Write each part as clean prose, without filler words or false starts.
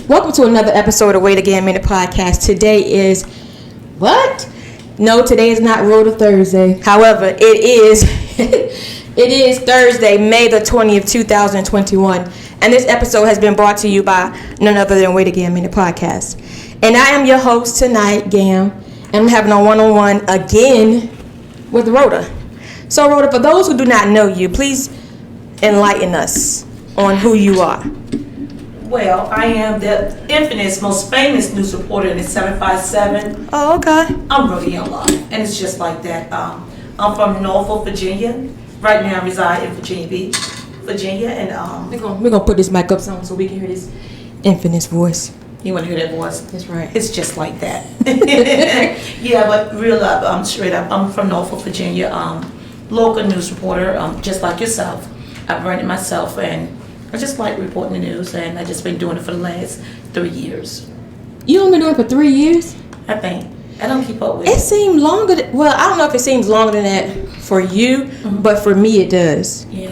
Welcome to another episode of Wait Again Minute Podcast. Today is what? No, today is not Rhoda Thursday. However, it is it is Thursday, May the 20th, 2021. And this episode has been brought to you by none other than Wait Again Minute Podcast. And I am your host tonight, Gam, and I'm having a one-on-one again with Rhoda. So Rhoda, for those who do not know you, please enlighten us on who you are. Well, I am the infamous, most famous news reporter in the 757. Oh, okay. I'm Rhoda Young Live, and it's just like that. I'm from Norfolk, Virginia. Right now, I reside in Virginia Beach, Virginia, and We're gonna put this mic up so we can hear this infamous voice. You want to hear that voice? That's right. It's just like that. Yeah, but real up, straight up. I'm from Norfolk, Virginia. Local news reporter, just like yourself. I've run it myself, and I just like reporting the news, and I've just been doing it for the last 3 years. You only been doing it for 3 years? I think. I don't keep up with It seemed longer. Well, I don't know if it seems longer than that for you, but for me it does. Yeah.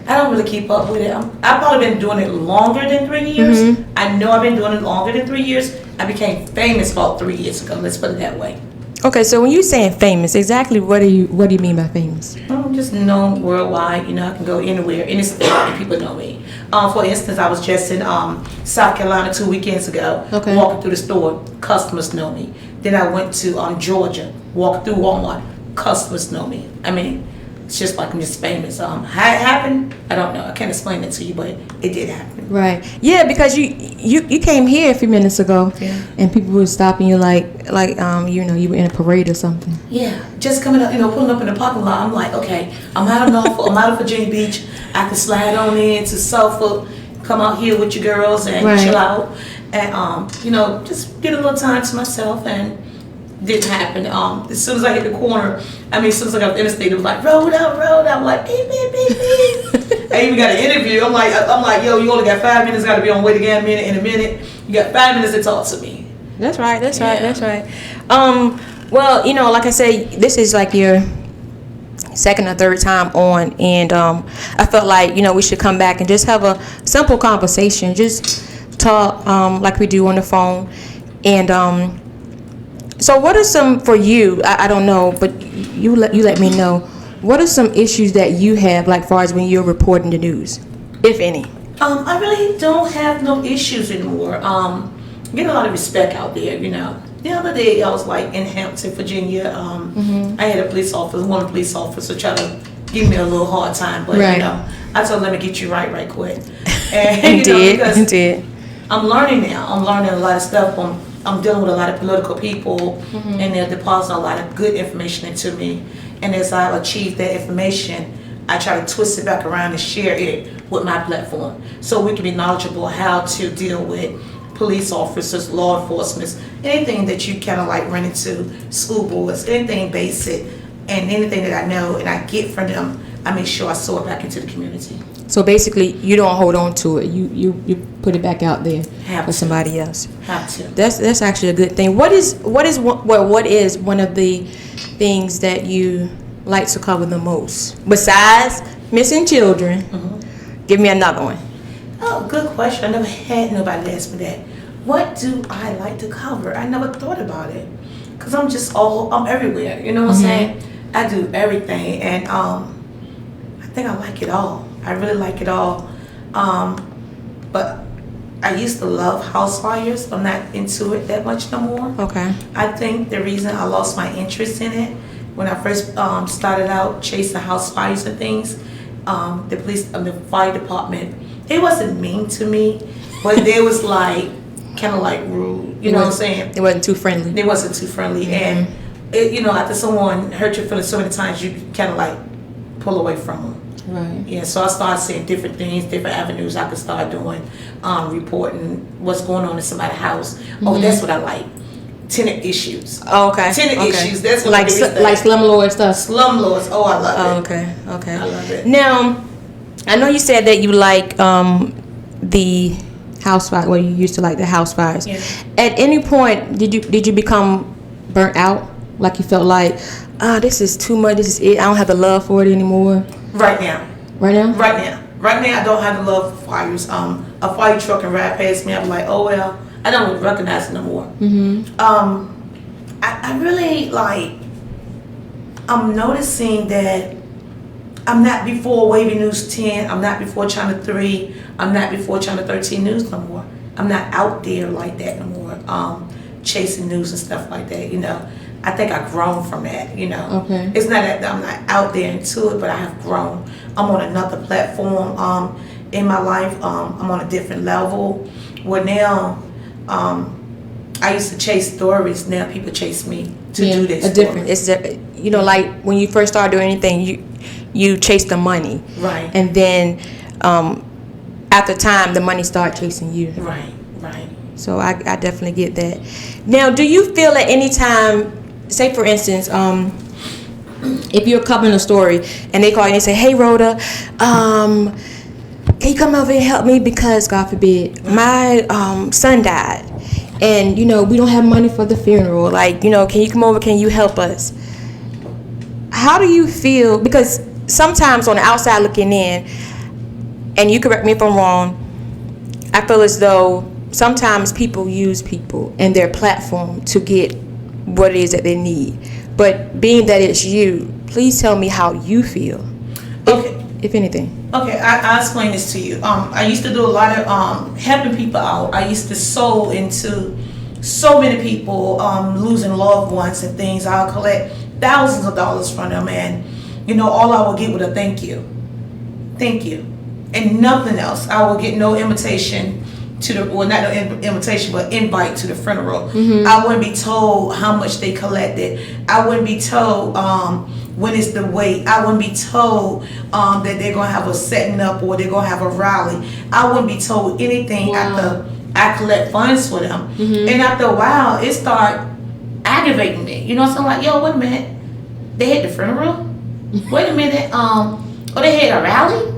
I don't really keep up with it. I've probably been doing it longer than 3 years. I know I've been doing it longer than 3 years. I became famous about 3 years ago. Let's put it that way. Okay, so when you're saying famous, exactly what do you mean by famous? I'm just known worldwide. You know, I can go anywhere, any state, and people know me. For instance, I was just in South Carolina 2 weekends ago. Okay. Walking through the store, customers know me. Then I went to Georgia, walked through Walmart, customers know me. I mean, it's just like I'm just famous. How it happened, I don't know. I can't explain it to you, but it did happen. Right. Yeah, because you came here a few minutes ago, and people were stopping you like you were in a parade or something. Yeah, just coming up, pulling up in the parking lot. I'm like, okay, I'm out of Norfolk, I'm out of Virginia Beach. I can slide on in to Suffolk, come out here with your girls and chill out, and just get a little time to myself. And didn't happen. As soon as I hit the corner, as soon as I got off the interstate, it was like, road up. I'm like, beep, beep, beep, beep. I even got an interview. I'm like, yo, you only got 5 minutes. Got to be on Wait Again Minute in a minute. You got 5 minutes to talk to me. That's right. That's right. Well, like I said, this is like your second or third time on, and I felt like we should come back and just have a simple conversation, just talk like we do on the phone, and so what are some, for you, I don't know, but you let me know, what are some issues that you have, like far as when you're reporting the news, if any? I really don't have no issues anymore. Get a lot of respect out there, The other day I was like in Hampton, Virginia. I had one of the police officers try to give me a little hard time, but I told him, let me get you right quick. And did. I'm learning now. I'm learning a lot of stuff. I'm dealing with a lot of political people, and they're depositing a lot of good information into me. And as I achieve that information, I try to twist it back around and share it with my platform, so we can be knowledgeable how to deal with police officers, law enforcement, anything that you kind of like run into, school boards, anything basic, and anything that I know and I get from them, I make sure I sow it back into the community. So basically, you don't hold on to it. You put it back out there for somebody else. Have to. That's actually a good thing. What is one of the things that you like to cover the most besides missing children? Give me another one. Oh, good question. I never had nobody ask me that. What do I like to cover? I never thought about it, because I'm everywhere. You know what I'm saying? I do everything, and I think I like it all. I really like it all. But I used to love house fires. I'm not into it that much no more. Okay. I think the reason I lost my interest in it, when I first started out chasing house fires and things, the police, the fire department, they wasn't mean to me, but they was like, kind of like rude. You know what I'm saying? It wasn't too friendly. They wasn't too friendly. And, after someone hurt your feelings so many times, you kind of like pull away from them. Right. Yeah, so I started seeing different things, different avenues I could start doing, reporting what's going on in somebody's house. Oh, that's what I like. Tenant issues. Oh, okay. Tenant issues. That's what like slumlord stuff. Slumlords. Oh, I love it. Okay. I love it. Now, I know you said that you like the house fire. Well, you used to like the house fires. Yeah. At any point, did you become burnt out? Like you felt like, this is too much. This is it. I don't have the love for it anymore. Right now. Right now? Right now. Right now, I don't have the love for fires. A fire truck can ride past me. I'm like, oh well, I don't even recognize it no more. I really like. I'm noticing that I'm not before Wavy News 10. I'm not before Channel 3. I'm not before Channel 13 News no more. I'm not out there like that no more. Chasing news and stuff like that. You know, I think I've grown from that. You know, Okay. It's not that I'm not out there into it, but I have grown. I'm on another platform in my life. I'm on a different level. Where now, I used to chase stories. Now people chase me to do this. It's you know, like when you first start doing anything, you chase the money, right? And then after time, the money start chasing you, right. So I definitely get that. Now, do you feel at any time, say for instance, if you're covering a story and they call you and they say, hey Rhoda, can you come over and help me because God forbid my son died and you know we don't have money for the funeral, like, you know, can you come over, can you help us? How do you feel? Because sometimes on the outside looking in, and you correct me if I'm wrong, I feel as though sometimes people use people and their platform to get what it is that they need. But being that it's you, please tell me how you feel, if anything. Okay, I'll explain this to you. I used to do a lot of helping people out. I used to sow into so many people losing loved ones and things. I'll collect thousands of dollars from them, and you know, all I would get was a thank you, and nothing else. I would get no invitation to the, well, not no invitation, but invite to the funeral. I wouldn't be told how much they collected. I wouldn't be told when it's the wait. I wouldn't be told that they're gonna have a setting up or they're gonna have a rally. I wouldn't be told anything after I collect funds for them. And after a while, it started aggravating me. You know what I'm saying? Like, yo, wait a minute, they had the funeral. Wait a minute, or they had a rally.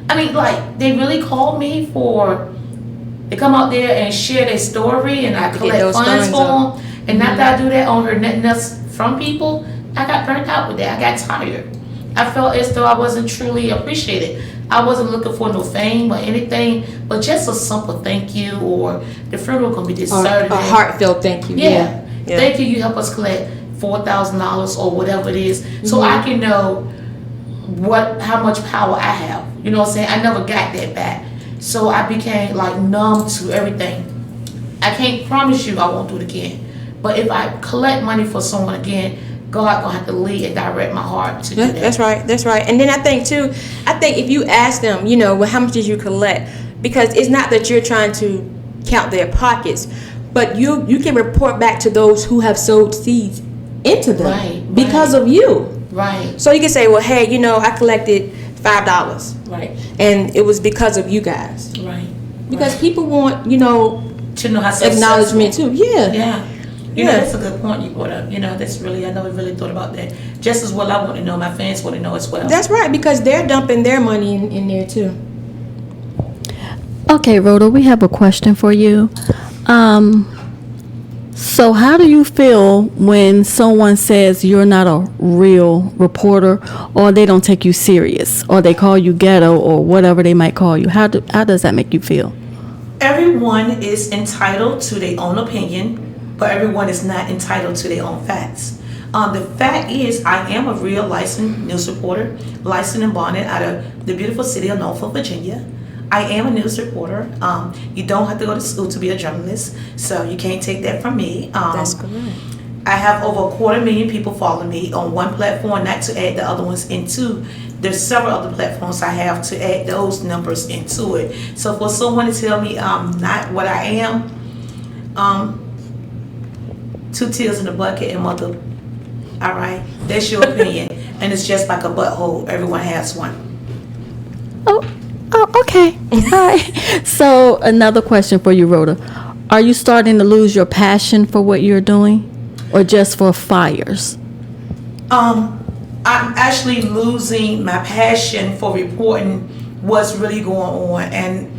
I mean, like, they really called me to come out there and share their story, and I collect funds for them. And after I do that, I don't hear nothing else from people. I got burnt out with that. I got tired. I felt as though I wasn't truly appreciated. I wasn't looking for no fame or anything, but just a simple thank you, or the funeral can be this Saturday. A heartfelt thank you. Yeah. Thank you. You help us collect $4,000 or whatever it is, so I can know how much power I have. You know what I'm saying? I never got that back. So I became like numb to everything. I can't promise you I won't do it again. But if I collect money for someone again, God gonna have to lead and direct my heart to do that. That's right. And then I think if you ask them, you know, well, how much did you collect? Because it's not that you're trying to count their pockets, but you can report back to those who have sowed seeds into them because of you. Right. So you can say, well, hey, you know, I collected $5. Right. And it was because of you guys. Right. Because people want, you know, to know how acknowledgement too. Yeah. Yeah. You know, that's a good point you brought up. You know, that's really, I never really thought about that. Just as well I want to know, my fans want to know as well. That's right, because they're dumping their money in there too. Okay, Rhoda, we have a question for you. So how do you feel when someone says you're not a real reporter, or they don't take you serious, or they call you ghetto, or whatever they might call you? How does that make you feel? Everyone is entitled to their own opinion, but everyone is not entitled to their own facts. The fact is, I am a real licensed news reporter, licensed and bonded out of the beautiful city of Norfolk, Virginia. I am a news reporter. You don't have to go to school to be a journalist, so you can't take that from me. That's correct. I have over 250,000 people following me on one platform, not to add the other ones into. There's several other platforms I have to add those numbers into it. So for someone to tell me I'm not what I am, 2 tears in the bucket and mother. All right, that's your opinion, and it's just like a butthole. Everyone has one. Oh, okay. All right. So another question for you, Rhoda. Are you starting to lose your passion for what you're doing, or just for fires? I'm actually losing my passion for reporting what's really going on, and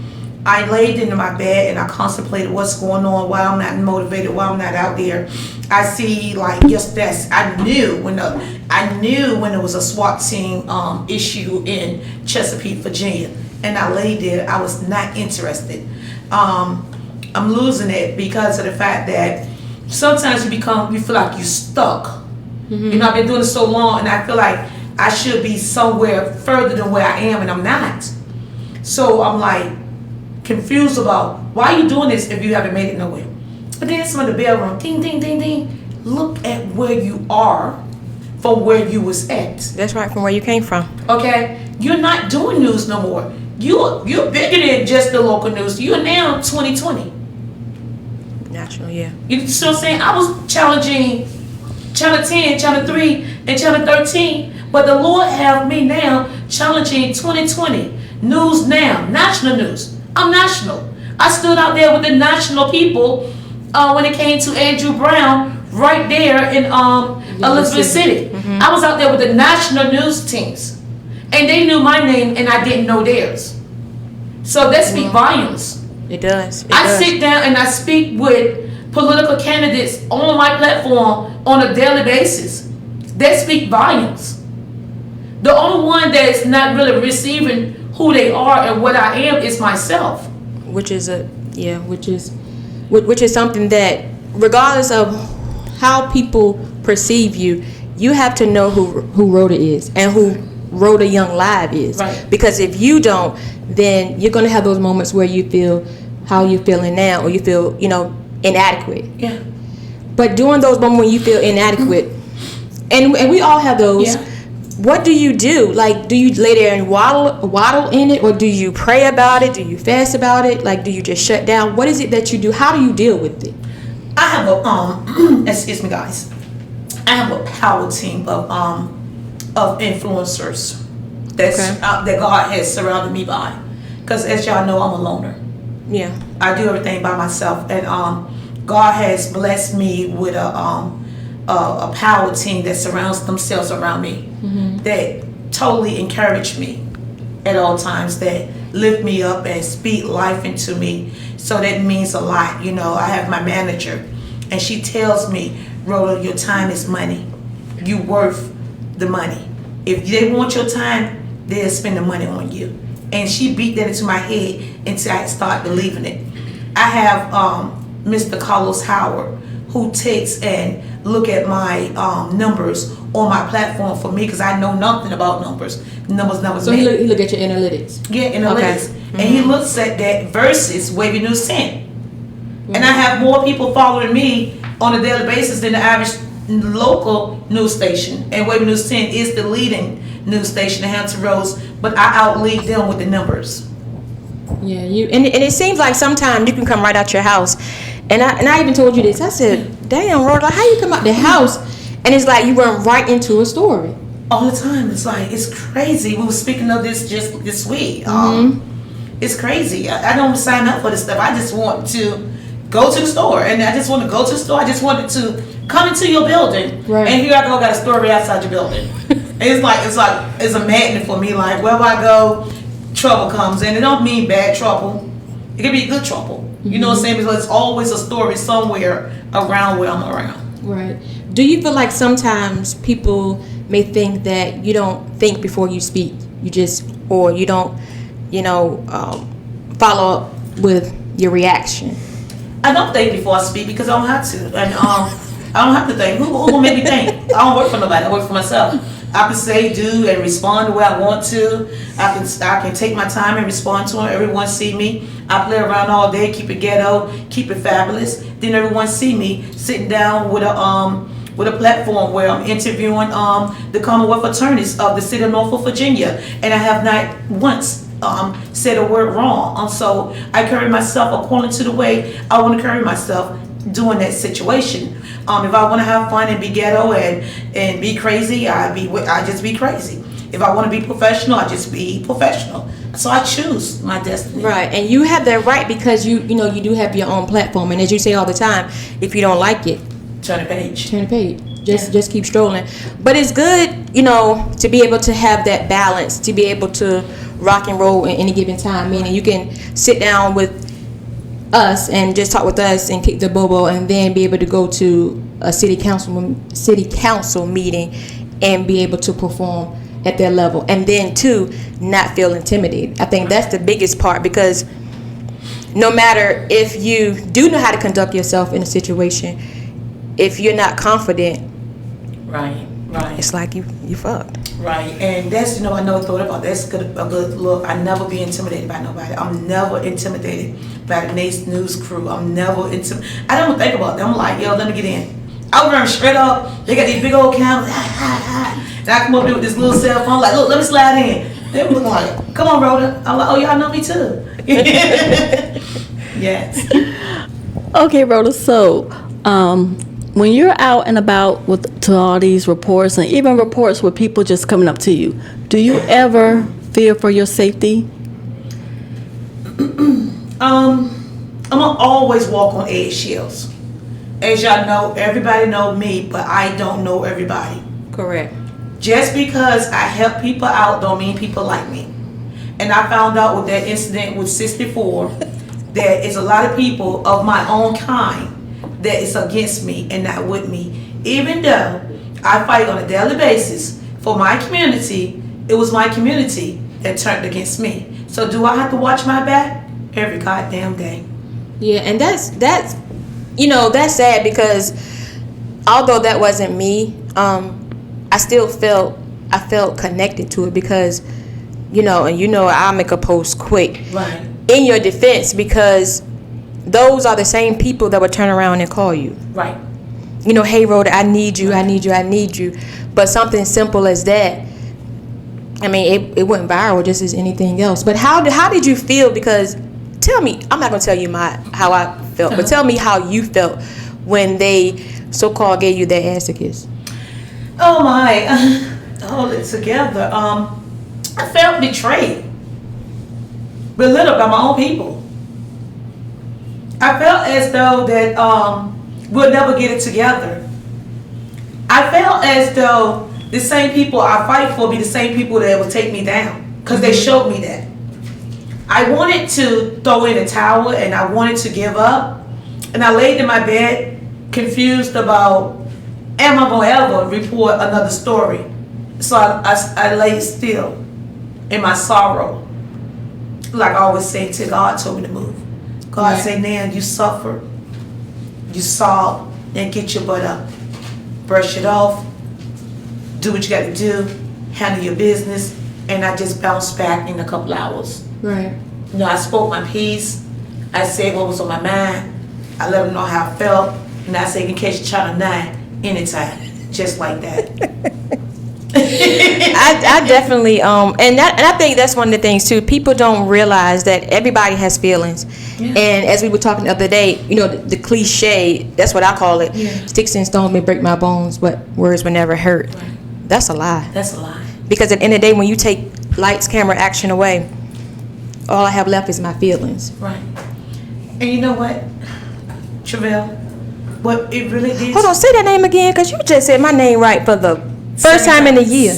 I laid into my bed and I contemplated what's going on, why I'm not motivated, why I'm not out there. I see, like, I knew when there was a SWAT team issue in Chesapeake, Virginia. and I laid there, I was not interested. I'm losing it because of the fact that sometimes you feel like you're stuck. You know, I've been doing it so long, and I feel like I should be somewhere further than where I am, and I'm not. So I'm like confused about why you doing this if you haven't made it nowhere. But then some of the bell rung, ding, ding, ding, ding. Look at where you are from where you was at. That's right, from where you came from. Okay, you're not doing news no more. You're bigger than just the local news. You're now 2020. National, yeah. You see what I'm saying? I was challenging Channel 10, Channel 3, and Channel 13, but the Lord have me now challenging 2020 news now, national news. I'm national. I stood out there with the national people when it came to Andrew Brown right there in Elizabeth City. I was out there with the national news teams, and they knew my name and I didn't know theirs. So that speaks volumes. It does. I sit down and I speak with political candidates on my platform on a daily basis. That speak volumes. The only one that's not really receiving who they are and what I am is myself. Which is something that, regardless of how people perceive you, you have to know who Rhoda is and who Rhoda Young Live is. Right. Because if you don't, then you're going to have those moments where you feel how you're feeling now, or you feel, inadequate. Yeah. But during those moments when you feel inadequate, and we all have those, Yeah. what do you do? Like, do you lay there and waddle in it, or do you pray about it? Do you fast about it? Like, do you just shut down? What is it that you do? How do you deal with it? I have a excuse me guys. I have a power team of influencers that God has surrounded me by. Because as y'all know, I'm a loner. Yeah. I do everything by myself, and God has blessed me with a power team that surrounds themselves around me, that totally encourage me at all times, that lift me up and speak life into me. So that means a lot. I have my manager, and she tells me, Rhoda, your time is money. You worth the money. If they want your time, they'll spend the money on you. And she beat that into my head until I start believing it. I have Mr. Carlos Howard, who takes and look at my numbers on my platform for me, because I know nothing about numbers. Numbers. So he look at your analytics. Yeah, analytics. Okay. And he looks at that versus Wavy News 10. And I have more people following me on a daily basis than the average local news station. And Wavy News 10 is the leading news station in Hampton Roads, but I outlead them with the numbers. Yeah, and it seems like sometimes you can come right out your house, and I even told you this. I said, "Damn, Rhoda, how you come out the house?" And it's like you run right into a story. All the time. It's crazy. We were speaking of this just this week. It's crazy. I don't sign up for this stuff. I just want to go to the store, and I just want to go to the store. I just wanted to come into your building, right. And here I go, got a story outside your building. It's a magnet for me. Like wherever I go, trouble comes, and it don't mean bad trouble. It can be good trouble. You know what I'm saying? Because it's always a story somewhere around where I'm around. Right. Do you feel like sometimes people may think that you don't think before you speak? Or you don't, follow up with your reaction? I don't think before I speak because I don't have to, and I don't have to think. Who will make me think? I don't work for nobody. I work for myself. I can say, do, and respond the way I want to. I can take my time and respond to them. Everyone see me. I play around all day, keep it ghetto, keep it fabulous. Then everyone see me sitting down with a platform where I'm interviewing the Commonwealth attorneys of the city of Norfolk, Virginia, and I have not once said a word wrong. So I carry myself according to the way I want to carry myself during that situation. If I want to have fun and be ghetto and be crazy, I just be crazy. If I want to be professional, I just be professional. So I choose my destiny. Right, and you have that right because you do have your own platform, and as you say all the time, if you don't like it, turn the page. Turn the page. Just keep strolling. But it's good, to be able to have that balance, to be able to rock and roll at any given time. Meaning you can sit down with us and just talk with us and kick the bobo, and then be able to go to a city council meeting and be able to perform at their level, and then two, not feel intimidated. I think that's the biggest part, because no matter if you do know how to conduct yourself in a situation, if you're not confident, right, it's like you fucked. Right, and that's, I never thought about that. That's a good look. I never be intimidated by nobody. I'm never intimidated by the news crew. I'm never intimidated. I don't think about them. I'm like, yo, let me get in. I run straight up. They got these big old cameras. And I come up there with this little cell phone, like, look, let me slide in. They were like, come on, Rhoda. I'm like, oh, y'all know me too. Yes. Okay, Rhoda. So, when you're out and about to all these reports, and even reports with people just coming up to you, do you ever fear for your safety? I'm gonna always walk on eggshells. As y'all know, everybody know me, but I don't know everybody. Correct. Just because I help people out don't mean people like me. And I found out with that incident with 64 that it's a lot of people of my own kind that is against me and not with me. Even though I fight on a daily basis for my community, it was my community that turned against me. So do I have to watch my back? Every goddamn day. Yeah, and that's that's sad, because although that wasn't me, I still felt connected to it, because I'll make a post quick Right. in your defense, because those are the same people that would turn around and call you. Right. Hey Rhoda, I need you, I need you, I need you. But something simple as that, I mean, it went viral just as anything else. But how did you feel? Because tell me, I'm not gonna tell you how I felt, but tell me how you felt when they so-called gave you that ass to kiss. Oh my, hold it together. I felt betrayed, belittled by my own people. I felt as though that we'll never get it together. I felt as though the same people I fight for be the same people that will take me down, because they showed me that. I wanted to throw in a towel and I wanted to give up, and I laid in my bed confused about, am I going to ever report another story? So I lay still in my sorrow. Like I always say, till God told me to move. God say, now you suffer, you saw, then get your butt up. Brush it off, do what you got to do, handle your business, and I just bounced back in a couple hours. Right. I spoke my piece, I said what was on my mind, I let them know how I felt, and I said, you can catch a child 9 anytime, just like that. I definitely and I think that's one of the things too. People don't realize that everybody has feelings. Yeah. And as we were talking the other day, the cliche, that's what I call it. Yeah. Sticks and stones may break my bones, but words will never hurt. Right. That's a lie. That's a lie. Because at the end of the day, when you take lights, camera, action away, all I have left is my feelings. Right. And you know what, Travell? What it really is. Hold on, say that name again, because you just said my name right for the first time in a year.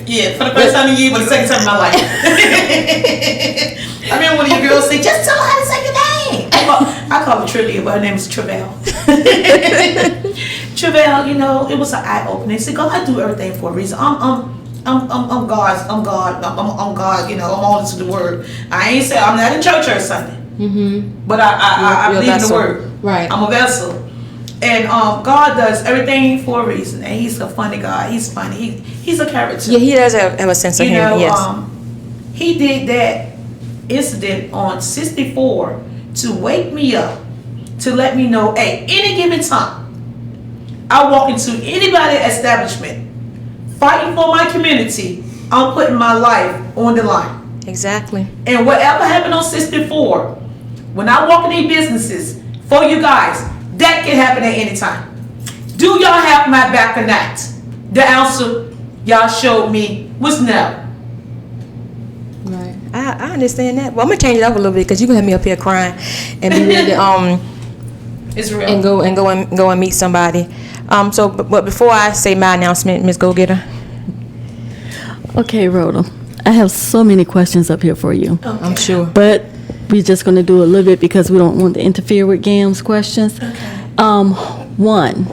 Yeah, for the first time in a year, but the second time in my life. I remember one of your girls say, just tell her how to say your name. I call her Trivia, but her name is Travell. Travell, it was an eye opening. See, God do everything for a reason. I'm God. I'm God. I'm all into the word. I ain't say I'm not in church every Sunday. Mm-hmm. But I believe in the word. Right. I'm a vessel. And God does everything for a reason, and He's a funny God. He's funny. He's a character. Yeah, He does have a sense of humor. Yes. He did that incident on 64 to wake me up, to let me know, hey, any given time, I walk into anybody establishment, fighting for my community, I'm putting my life on the line. Exactly. And whatever happened on 64, when I walk in these businesses for you guys, that can happen at any time. Do y'all have my back or not? The answer y'all showed me was no. Right. I understand that. Well, I'm gonna change it up a little bit, because you gonna have me up here crying and be ready to it's real. and go and meet somebody. But before I say my announcement, Ms. Go Getter. Okay, Rhoda. I have so many questions up here for you. Okay. I'm sure. But we're just going to do a little bit because we don't want to interfere with Gam's questions. Okay. One,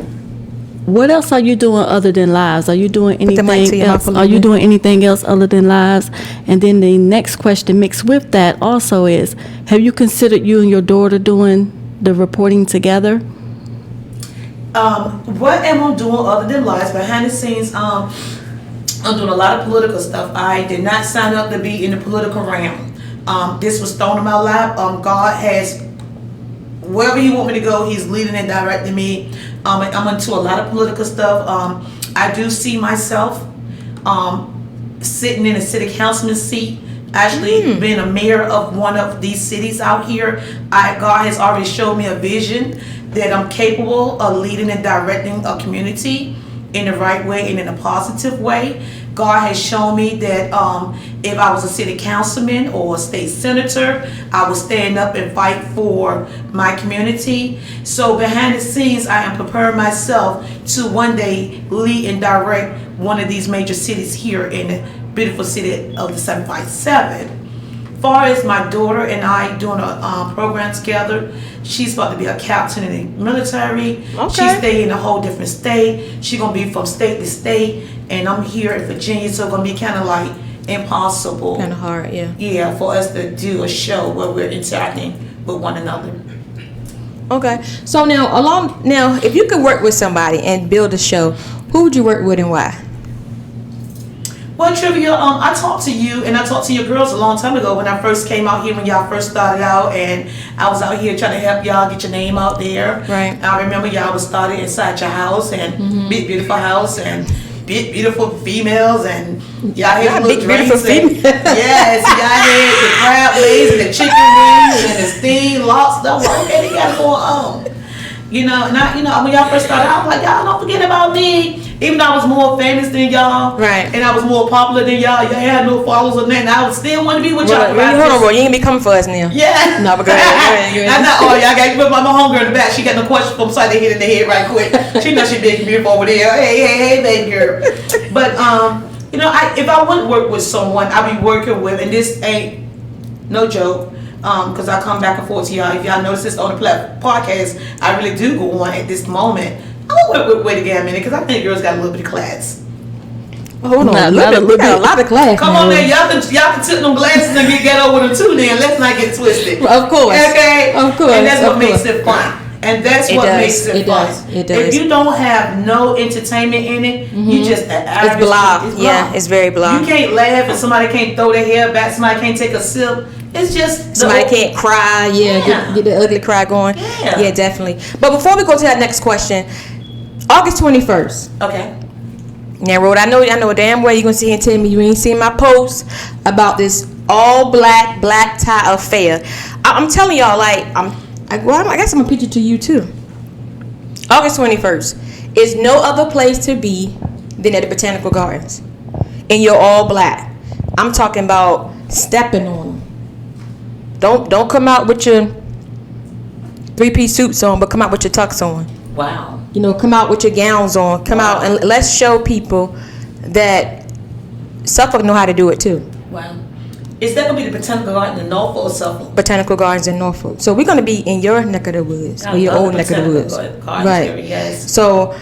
what else are you doing other than lives? Are you doing the mic to anything your else? mouth, Are you Olivia. doing anything else other than lives? And then the next question mixed with that also is, have you considered you and your daughter doing the reporting together? What am I doing other than lives? Behind the scenes, I'm doing a lot of political stuff. I did not sign up to be in the political realm. This was thrown in my lap. God has, wherever He want me to go, He's leading and directing me. I'm into a lot of political stuff. I do see myself sitting in a city councilman seat, actually being a mayor of one of these cities out here. God has already showed me a vision that I'm capable of leading and directing a community in the right way and in a positive way. God has shown me that if I was a city councilman or a state senator, I would stand up and fight for my community. So behind the scenes, I am preparing myself to one day lead and direct one of these major cities here in the beautiful city of the 757. Far as my daughter and I doing a program together, she's about to be a captain in the military. Okay. She's staying in a whole different state. She's gonna be from state to state, and I'm here in Virginia, so it's gonna be kind of like impossible. Kind of hard, yeah. Yeah, for us to do a show where we're interacting with one another. Okay. So now, if you could work with somebody and build a show, who would you work with and why? Well, Trivia, I talked to you and I talked to your girls a long time ago when I first came out here, when y'all first started out, and I was out here trying to help y'all get your name out there. Right. I remember y'all was started inside your house and big beautiful house and big beautiful females, and y'all had Big, little beautiful drinks. And, females. yes, y'all had the crab legs and the chicken wings and the steamed lobster. I'm like, okay, they got it going on. You know, and when y'all first started, I was like, y'all don't forget about me. Even though I was more famous than y'all, Right. and I was more popular than y'all had no followers or nothing, I would still want to be with y'all. Hold on, bro. You ain't be coming for us now. Yeah. No, but go ahead. Go ahead. I know. Oh, y'all got to put my homegirl in the back. She got no question from side to hit in the head right quick. She knows she big and beautiful over there. Hey, baby girl. But if I wouldn't work with someone, I'd be working with, and this ain't no joke. Because I come back and forth to y'all. If y'all notice this on the podcast, I really do go on at this moment. I'm gonna wait again a minute because I think girls got a little bit of class. Hold on. Not We a got a lot of class. Come on, man, y'all can tip them glasses and get ghetto with them too. Then let's not get twisted. Of course. Okay. Of course. And that's what of makes course. it fun. And that's It what does. makes it It fun. does. It does. If you don't have no entertainment in it, you just an average. It's blah. It's Yeah, it's very blah. You can't laugh and somebody can't throw their hair back. Somebody can't take a sip. It's just Somebody can't cry. Yeah. Get the ugly cry going. Yeah. Definitely. But before we go to that next question, August 21st. Okay. Now, Rhoda, I know damn well you're gonna sit here and tell me you ain't seen my post about this all black tie affair. I'm telling y'all, like, I guess I'm gonna pitch it to you too. August 21st is no other place to be than at the Botanical Gardens, and you're all black. I'm talking about stepping on them. Don't come out with your 3-piece suits on, but come out with your tux on. Wow. Come out with your gowns on. Come out and let's show people that Suffolk know how to do it too. Wow. Is that gonna be the Botanical Garden in Norfolk or Suffolk? Botanical Gardens in Norfolk. So we're gonna be in your neck of the woods, or your old neck of the woods, right? Yes. So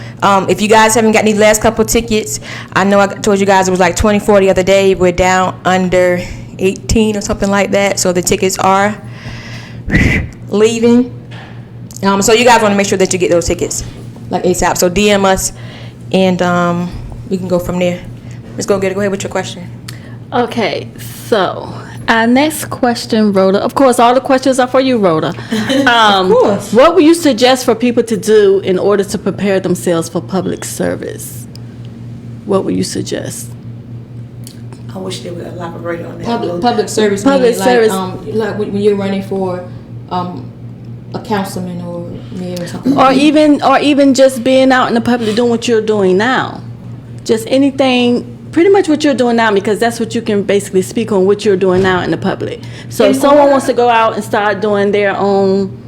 if you guys haven't got these last couple tickets, I know I told you guys it was like 24 the other day. We're down under 18 or something like that. So the tickets are leaving. So you guys want to make sure that you get those tickets like ASAP. So DM us and we can go from there. Let's go ahead with your question. Okay, so our next question, Rhoda. Of course, all the questions are for you, Rhoda. Of course. What would you suggest for people to do in order to prepare themselves for public service? What would you suggest? I wish they would elaborate on that. Public service. Public service. Like when you're running for a councilman or mayor or something. Or even just being out in the public doing what you're doing now. Just anything, pretty much what you're doing now, because that's what you can basically speak on, what you're doing now in the public. So if someone wants to go out and start doing their own,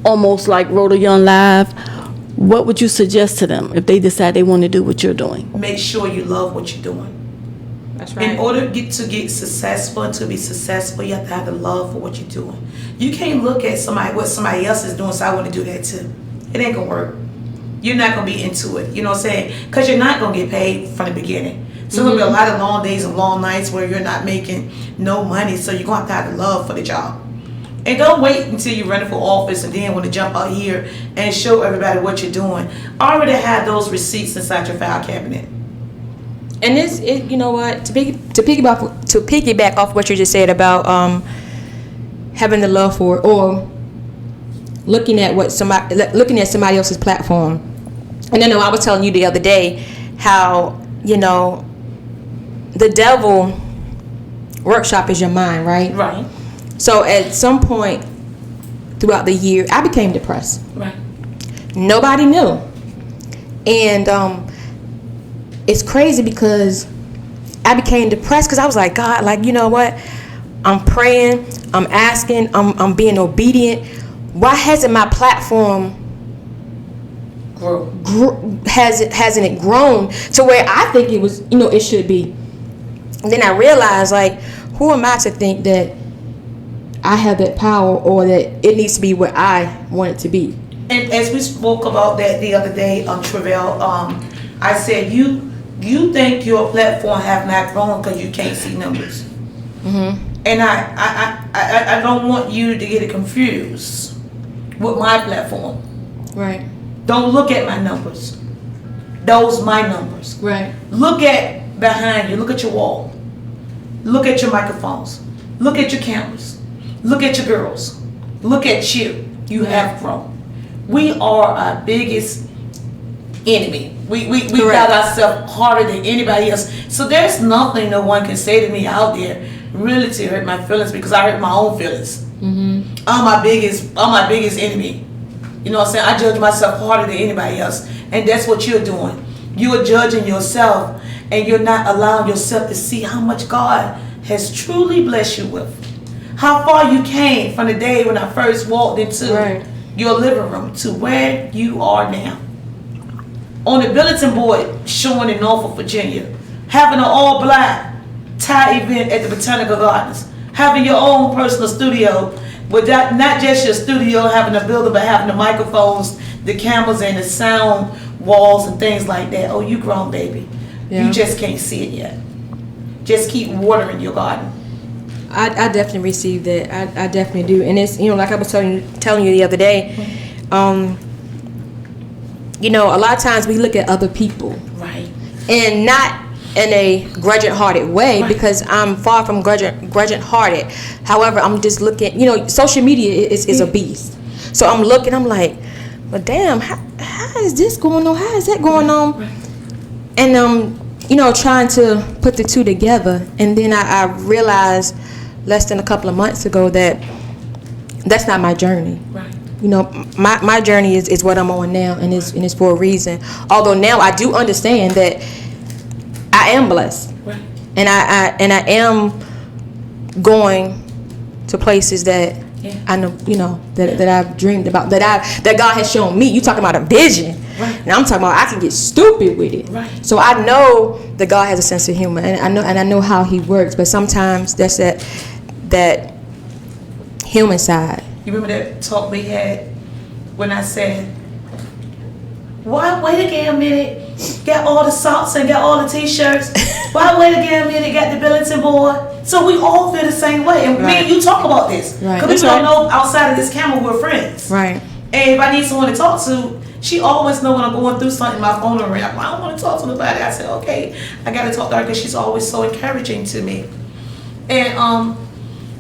almost like Rhoda Young Live, what would you suggest to them if they decide they want to do what you're doing? Make sure you love what you're doing. That's right. In order to get successful and to be successful, you have to have the love for what you're doing. You can't look at what somebody else is doing, so I want to do that too. It ain't gonna work. you're not gonna be into it. You know what I'm saying? Because you're not gonna get paid from the beginning. So there'll be a lot of long days and long nights where you're not making no money. So you're gonna have the love for the job. And don't wait until you're running for office and then want to jump out here and show everybody what you're doing. Already have those receipts inside your file cabinet. And you know what? To piggyback off what you just said about having the love for it, or looking at somebody else's platform. And I know I was telling you the other day how, you know, the devil workshop is your mind, right? Right. So at some point throughout the year, I became depressed. Right. Nobody knew. And it's crazy because I became depressed because I was like, God, like, you know what? I'm praying, I'm asking, I'm being obedient. Why hasn't my platform hasn't it grown to where I think it was, you know, it should be? And then I realized, like, who am I to think that I have that power, or that it needs to be where I want it to be? And as we spoke about that the other day on Travell, I said you think your platform have not grown because you can't see numbers. Mm-hmm. And I don't want you to get it confused with my platform. Right. Don't look at my numbers. Those my numbers. Right. Look at behind you. Look at your wall. Look at your microphones. Look at your cameras. Look at your girls. Look at you. You have grown. We are our biggest enemy. We got ourselves harder than anybody else. So there's nothing no one can say to me out there really to hurt my feelings, because I hurt my own feelings. Mm-hmm. I'm my biggest enemy. You know what I'm saying? I judge myself harder than anybody else. And that's what you're doing. You're judging yourself, and you're not allowing yourself to see how much God has truly blessed you with. How far you came from the day when I first walked into your living room to where you are now. On the bulletin board showing in Norfolk, Virginia, having an all-black tie event at the Botanical Gardens, having your own personal studio, with that, not just your studio having a building, but having the microphones, the cameras, and the sound walls and things like that. Oh, you grown, baby. Yeah. You just can't see it yet. Just keep watering your garden. I definitely received that. I definitely do. And it's, you know, like I was telling you the other day, you know, a lot of times we look at other people. Right. And not in a grudging-hearted way, because I'm far from grudging-hearted. However, I'm just looking, you know, social media is a beast. So I'm looking, I'm like, well, damn, how is this going on? How is that going on? And, you know, trying to put the two together. And then I realized less than a couple of months ago that that's not my journey. Right. You know, my journey is what I'm on now, and it's for a reason. Although now I do understand that I am blessed, right, and I am going to places that I know, you know, that I've dreamed about, that God has shown me. You talking about a vision? Right. Now I'm talking about I can get stupid with it. Right. So I know that God has a sense of humor, and I know how He works. But sometimes that's that human side. You remember that talk we had when I said, why wait again a minute, get all the socks and get all the t-shirts, why wait again a minute, get the bulletin board? So we all feel the same way. And me and you talk about this. Because people don't know outside of this camera we're friends. Right. And if I need someone to talk to, she always know when I'm going through something, my phone will ring. I don't want to talk to nobody. I said, okay, I got to talk to her because she's always so encouraging to me. And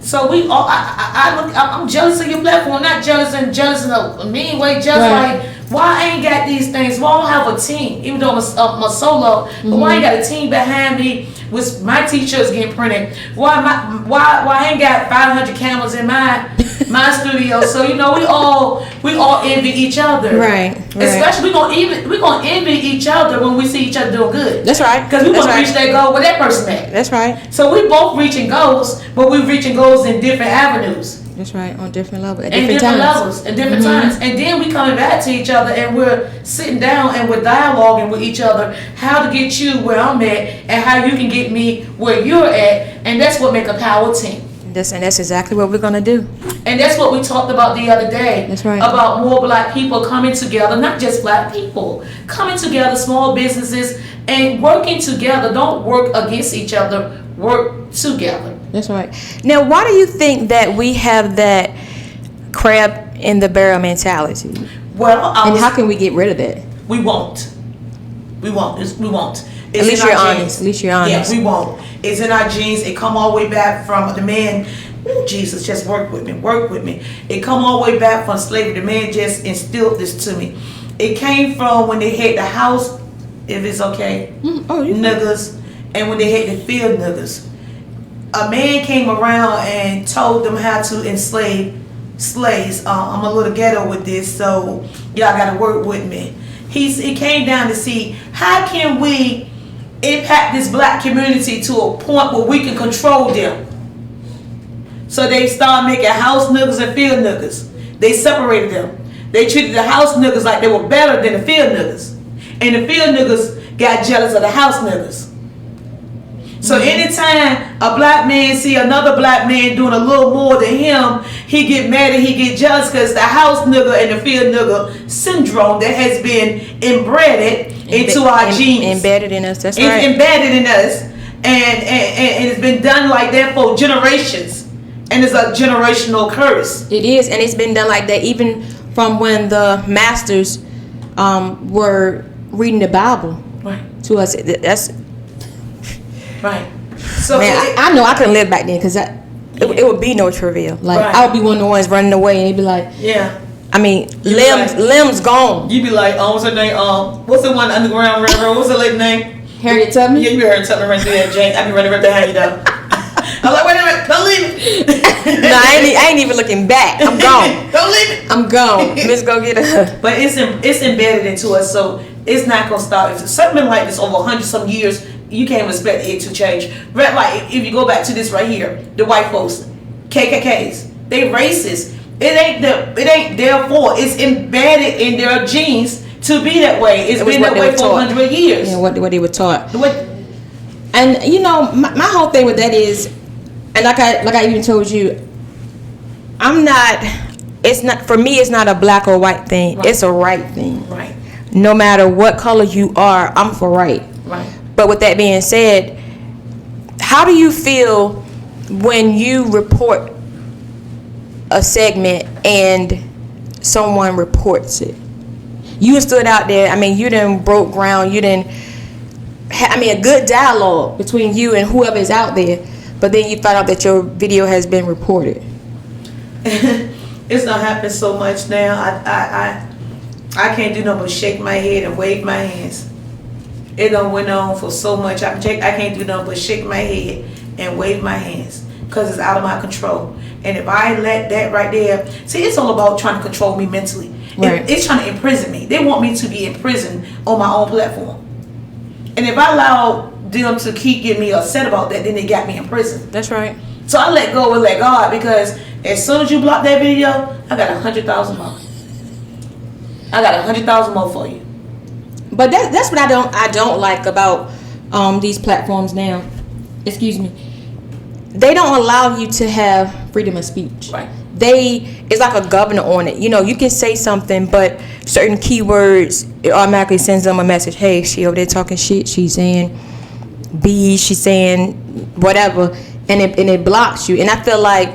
so we all, I'm jealous of your platform. Not jealous in a mean way. Just like, why I ain't got these things? Why I don't have a team? Even though I'm a solo, but why I ain't got a team behind me with my t-shirts getting printed? Why I ain't got 500 cameras in my studio? So you know, we all envy each other. Right. Especially we gonna envy each other when we see each other doing good. That's right. Because we want to reach that goal where that person at. That's right. So we both reaching goals, but we reaching goals in different avenues. That's right, on different levels, at different levels, at different times. And then we coming back to each other, and we're sitting down and we're dialoguing with each other how to get you where I'm at and how you can get me where you're at, and that's what make a power team. And that's exactly what we're gonna do. And And that's what we talked about the other day. That's right. About more black people coming together, not just black people, coming together, small businesses, and working together. Don't work against each other, work together. That's right. Now, why do you think that we have that crab in the barrel mentality? Well, And how can we get rid of that? we won't. We won't. We won't. At least you're honest. At least you're honest. Yeah, we won't. It's in our genes. It come all the way back from the man. Ooh, Jesus, just work with me. Work with me. It come all the way back from slavery. The man just instilled this to me. It came from when they had the house, if it's okay, niggas, and when they had the field niggas. A man came around and told them how to enslave slaves. I'm a little ghetto with this, so y'all got to work with me. He came down to see how can we impact this black community to a point where we can control them. So they started making house niggas and field niggas. They separated them. They treated the house niggas like they were better than the field niggas. And the field niggas got jealous of the house niggas. So anytime a black man see another black man doing a little more than him, he get mad and he get jealous because the house nigga and the field nigga syndrome that has been embedded into our genes. Embedded in us, that's it's right. It's embedded in us. And it's been done like that for generations. And it's a generational curse. It is, and it's been done like that even from when the masters were reading the Bible to us. That's right. So man, I know I couldn't live back then because it would be no trivial. Like I would be one of the ones running away, and they'd be like, yeah. I mean, limbs gone. You be like, what's her name? What's the one Underground Railroad? What's the lady name? Harriet Tubman. Yeah, you be Harriet Tubman right there, Jane. I be running right behind you though. I'm like, wait a minute, don't leave me. No, I ain't even looking back. I'm gone. Don't leave me. I'm gone. Let's go get her. But it's embedded into us, so it's not gonna stop. If something like this over 100-some years, you can't expect it to change. Like if you go back to this right here, the white folks, KKKs, they racist. It ain't their fault. It's embedded in their genes to be that way. It's been that way for 100 years. Yeah, what they were taught. And you know, my whole thing with that is, and like I even told you, it's not for me. It's not a black or white thing. Right. It's a right thing. Right. No matter what color you are, I'm for right. Right. But with that being said, how do you feel when you report a segment and someone reports it? You stood out there. I mean, you done broke ground. You done. A good dialogue between you and whoever is out there, but then you find out that your video has been reported. It's not happening so much now. I can't do nothing but shake my head and wave my hands. It done went on for so much. I can't do nothing but shake my head and wave my hands because it's out of my control. And if I let that right there, see, it's all about trying to control me mentally. Right. It's trying to imprison me. They want me to be in prison on my own platform. And if I allow them to keep getting me upset about that, then they got me in prison. That's right. So I let go and let God, because as soon as you block that video, I got 100,000 more. I got 100,000 more for you. But that's what I don't like about these platforms now. Excuse me. They don't allow you to have freedom of speech. Right. It's like a governor on it. You know, you can say something, but certain keywords, it automatically sends them a message. Hey, she over there talking shit. She's saying B. She's saying whatever, and it blocks you. And I feel like,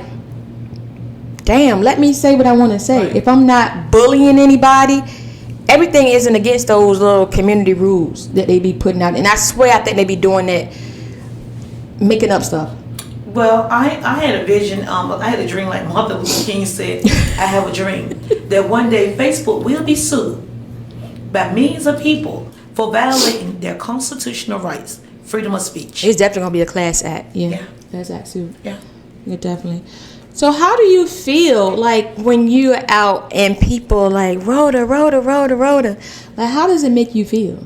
damn, let me say what I want to say. Right. If I'm not bullying anybody, everything isn't against those little community rules that they be putting out. And I swear, I think they be doing that, making up stuff. Well, I had a vision. I had a dream, like Martin Luther King said. I have a dream that one day Facebook will be sued by millions of people for violating their constitutional rights, freedom of speech. It's definitely gonna be a class act. Yeah. Class act suit. Yeah, definitely. So how do you feel like when you're out and people like Rhoda? Like, how does it make you feel?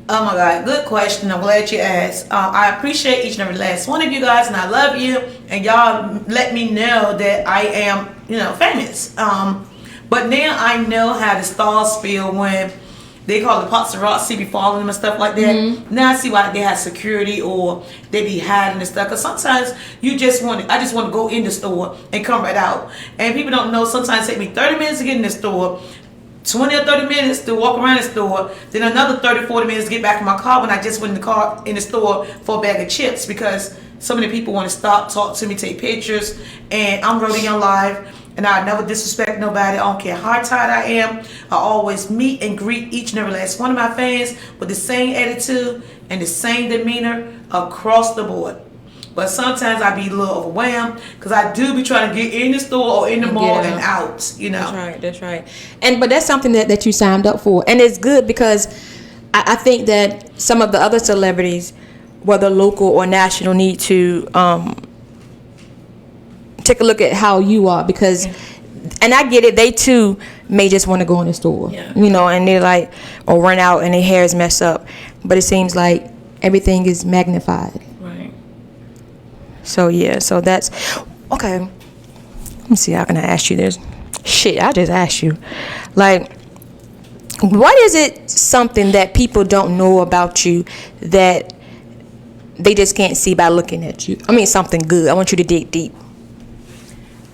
Oh my God, good question. I'm glad you asked. I appreciate each and every last one of you guys, and I love you. And y'all let me know that I am, famous. But now I know how the stars feel when they call it paparazzi be following them and stuff like that. Now I see why they have security or they be hiding and stuff. Cause sometimes I just want to go in the store and come right out. And people don't know. Sometimes it take me 30 minutes to get in the store, 20 or 30 minutes to walk around the store, then another 30, 40 minutes to get back in my car when I just went in the store for a bag of chips, because so many people want to stop, talk to me, take pictures. And I'm Rhoda Young Live, and I never disrespect nobody. I don't care how tired I am. I always meet and greet each and every last one of my fans with the same attitude and the same demeanor across the board. But sometimes I be a little overwhelmed because I do be trying to get in the store or in the mall and out, you know. That's right. But that's something that you signed up for. And it's good because I think that some of the other celebrities, whether local or national, need to take a look at how you are, because and I get it, they too may just want to go in the store, you know, and they're like, or run out and their hair is messed up. But it seems like everything is magnified. So so that's okay. Let me see, how can I ask you this? Shit, I just asked you. Like, what is it something that people don't know about you that they just can't see by looking at you? I mean, something good. I want you to dig deep.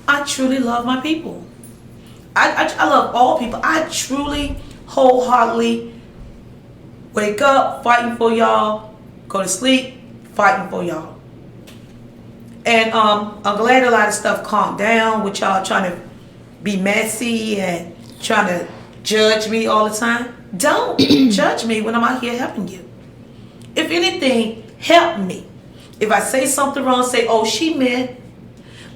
I truly love my people. I love all people. I truly, wholeheartedly wake up fighting for y'all, go to sleep fighting for y'all. And I'm glad a lot of stuff calmed down with y'all trying to be messy and trying to judge me all the time. Don't judge me when I'm out here helping you. If anything, help me. If I say something wrong, say, oh, she meant,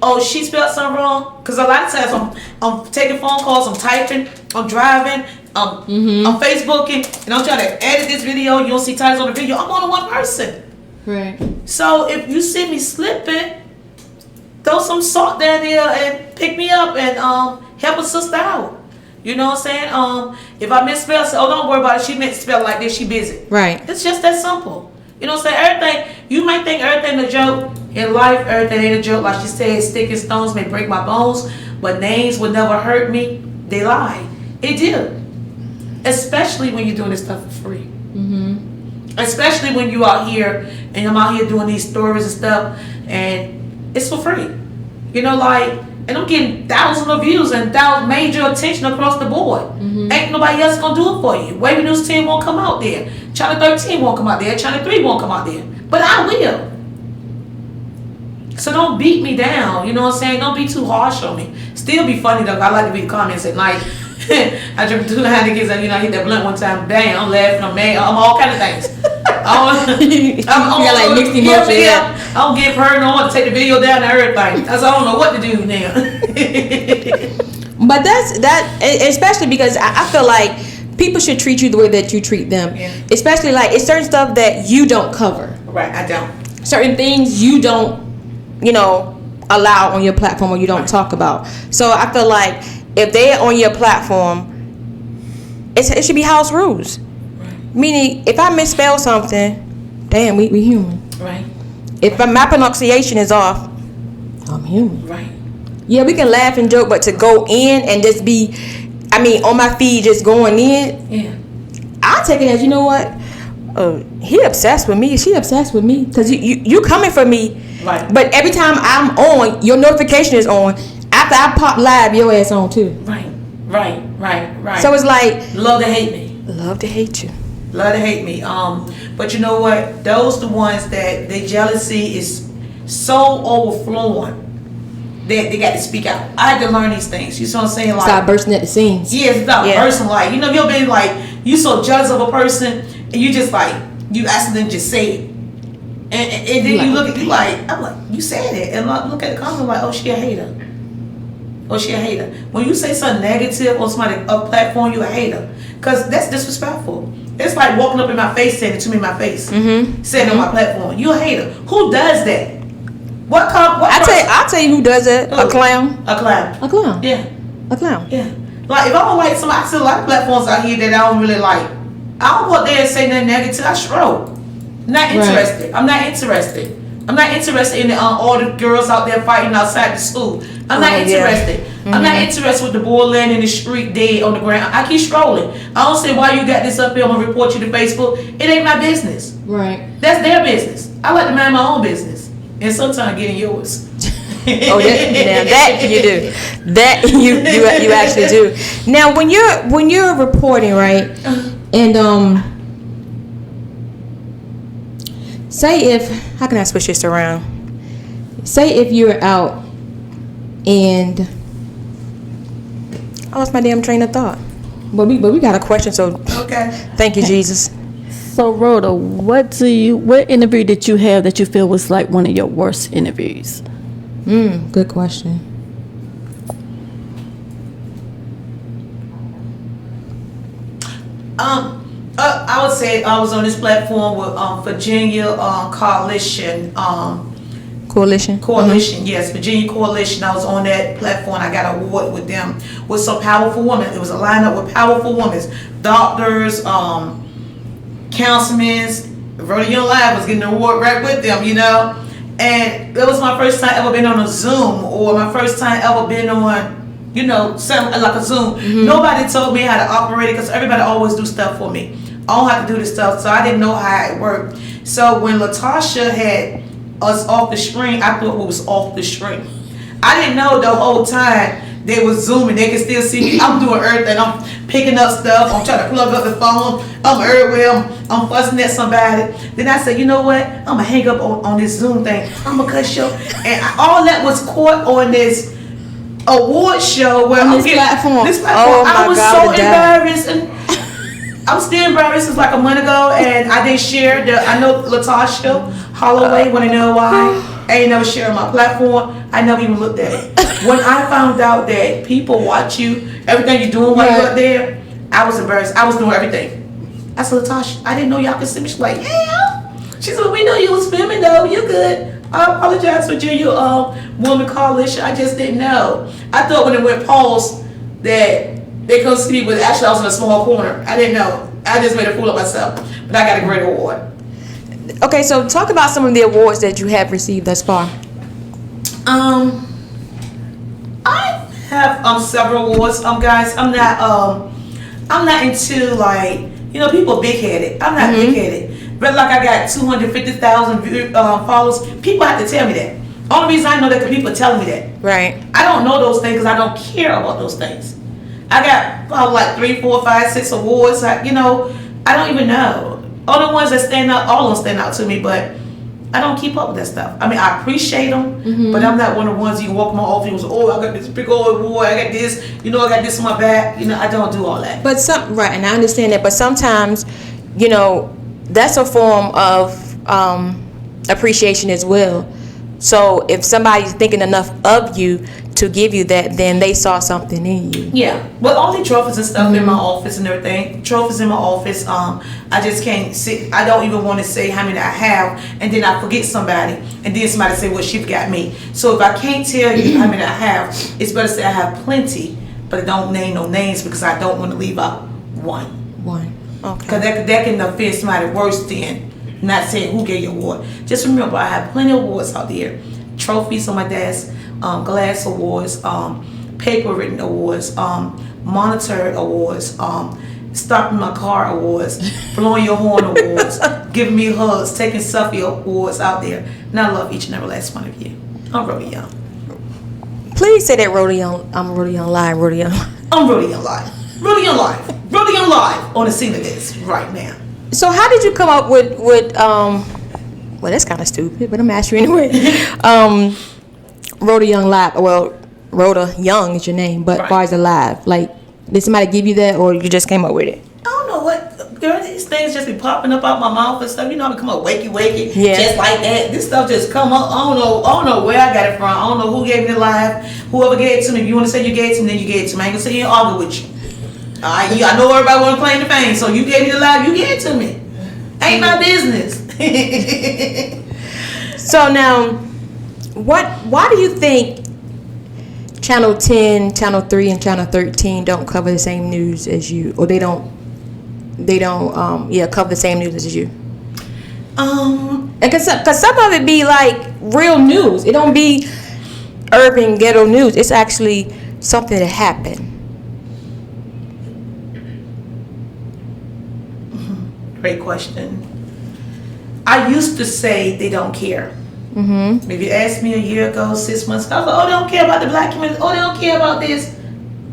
oh, she spelled something wrong. Because a lot of times I'm taking phone calls, I'm typing, I'm driving, I'm Facebooking, and I'm trying to edit this video. You don't see titles on the video. I'm only one person. Right. So if you see me slipping, throw some salt down there and pick me up and help a sister out. You know what I'm saying? If I misspell, say, oh, don't worry about it. She meant to spell like this. She busy. Right. It's just that simple. You know what I'm saying? Everything, you might think everything a joke. In life, everything ain't a joke. Like she said, stick and stones may break my bones, but names would never hurt me. They lie. It did. Especially when you're doing this stuff for free. Especially when you out here and I'm out here doing these stories and stuff, and it's for free. You know, like, and I'm getting thousands of views and major attention across the board. Ain't nobody else gonna do it for you. Wavy News 10 won't come out there. Channel 13 won't come out there. Channel 3 won't come out there. But I will. So don't beat me down. You know what I'm saying? Don't be too harsh on me. Still be funny though. I like to read comments at night. I drink 2 Heinekens and I hit that blunt one time. Bang, I'm laughing, I'm mad, I'm all kind of things. I'm like mixed emotions. I don't get hurt, I want to take the video down and everything. I don't know what to do now. But that, especially because I feel like people should treat you the way that you treat them. Especially like it's certain stuff that you don't cover. Right, I don't. Certain things you don't, allow on your platform or you don't talk about. So I feel like if they're on your platform, it should be house rules. Right. Meaning, if I misspell something, damn, we human. Right. If my pronunciation is off, I'm human. Right. Yeah, we can laugh and joke, but to go in and just be, on my feed just going in, I'll take it as, you know what? He obsessed with me. She obsessed with me. Because you coming for me. Right. But every time I'm on, your notification is on. After I pop live, your ass on too. Right. So it's like, love to hate me. Love to hate you. Love to hate me. But you know what? Those the ones that their jealousy is so overflowing that they got to speak out. I had to learn these things. You see what I'm saying? Like, start bursting at the seams. Yeah, start bursting. Like, you've been like, you so jealous of a person and you just like, you ask them to just say it. And then you look at you like, I'm like, you said it. And look at the comment like, oh, she a hater. Oh, she a hater. When you say something negative on somebody a platform, you a hater. Because that's disrespectful. It's like walking up in my face, saying it to me in my face. Saying on my platform, you a hater. Who does that? What I'll tell you who does it. Who? A clown. A clown. A clown. Yeah. A clown. Yeah. Like, if I don't like somebody, I see a lot of platforms out here that I don't really like. I don't go there and say nothing negative. I stroke. Not interested. Right. I'm not interested. I'm not interested in all the girls out there fighting outside the school. I'm not interested. I'm not interested with the boy laying in the street dead on the ground. I keep strolling. I don't say why you got this up here. I'm gonna report you to Facebook. It ain't my business. Right. That's their business. I like to mind my own business, and sometimes get in yours. Oh, that you do. That you actually do. Now, when you're reporting, right, and say if, how can I switch this around? Say if you're out and I lost my damn train of thought. But we got a question, so Okay. thank you, Jesus. So Rhoda, what interview did you have that you feel was like one of your worst interviews? Good question. I would say I was on this platform with Virginia Coalition. Coalition. Yes, Virginia Coalition. I was on that platform. I got an award with them with some powerful women. It was a lineup with powerful women, doctors, councilmen. Rhoda Young Live was getting an award right with them, you know. And it was my first time ever been on a Zoom, or my first time ever been on, you know, something like a Zoom. Nobody told me how to operate it because everybody always do stuff for me. I don't have to do this stuff, so I didn't know how it worked. So when Latasha had us off the screen, I thought it was off the screen. I didn't know the whole time they was zooming. They could still see me. I'm doing everything. I'm picking up stuff. I'm trying to plug up the phone. I'm everywhere. I'm fussing at somebody. Then I said, you know what? I'm going to hang up on this Zoom thing. I'm going to cut show. And all that was caught on this award show where On this platform. This platform. Oh my I was God, so with embarrassed. And I'm still embarrassed. It's like a month ago, and I didn't share I know Latasha Holloway. Want to know why? I ain't never shared my platform. I never even looked at it. When I found out that people watch you, everything you're doing while you're up there, I was embarrassed. I was doing everything. I said, Latasha, I didn't know y'all could see me. She's like, yeah. She said, we know you was filming though. You good. I apologize for Junior Woman Coalition. I just didn't know. I thought when it went pause that they couldn't see me, but actually I was in a small corner. I didn't know. I just made a fool of myself. But I got a great award. Okay, so talk about some of the awards that you have received thus far. I have several awards. Guys, I'm not into, like, you know, people big headed. I'm not big headed. But like I got 250,000 followers. People have to tell me that. Only reason I know that because people are telling me that. Right. I don't know those things because I don't care about those things. I got probably like 3, 4, 5, 6 awards. I don't even know. All the ones that stand out, all of them stand out to me, but I don't keep up with that stuff. I mean, I appreciate them, but I'm not one of the ones you walk in my office and say, oh, I got this big old award, I got this, I got this on my back. I don't do all that. But right, and I understand that, but sometimes, that's a form of appreciation as well. So if somebody's thinking enough of you to give you that, then they saw something in you. Yeah, but all the trophies and stuff in my office and everything. Trophies in my office. I just can't see. I don't even want to say how many I have, and then I forget somebody, and then somebody say, "Well, she forgot me." So if I can't tell you how many I have, it's better to say I have plenty, but I don't name no names because I don't want to leave out one. Okay. Because that can offend somebody worse than not saying who gave you an award. Just remember, I have plenty of awards out there. Trophies on my desk, glass awards, paper written awards, monitored awards, stopping my car awards, blowing your horn awards, giving me hugs, taking selfie awards out there. And I love each and every last one of you. I'm Rhoda Young. Please say that Rhoda Young. I'm Rhoda Young Live. Rhoda Young. I'm Rhoda Young Live. Rhoda Young Live. Rhoda Young Live on the scene of this right now. So how did you come up with well, that's kind of stupid, but I'm asking you anyway. Rhoda Young Live. Well, Rhoda Young is your name, but Right. far as alive, like, did somebody give you that, or you just came up with it? I don't know what, girl, these things just be popping up out my mouth and stuff. I come up wakey, Yeah. just like that. This stuff just come up. I don't know where I got it from. I don't know who gave me the live. Whoever gave it to me. If you want to say you gave it to me, then you gave it to me. I ain't gonna sit here and argue with you. I know everybody want to claim the fame, so you gave me the live, you gave it to me. Ain't my business. So now, why do you think Channel 10, Channel 3, and Channel 13 don't cover the same news as you, or they don't cover the same news as you? And cause some of it be like real news. It don't be urban ghetto news. It's actually something that happened. Great question. I used to say they don't care. Mm-hmm. If you asked me a year ago, 6 months ago, I was like, oh, they don't care about the black community. Oh, they don't care about this.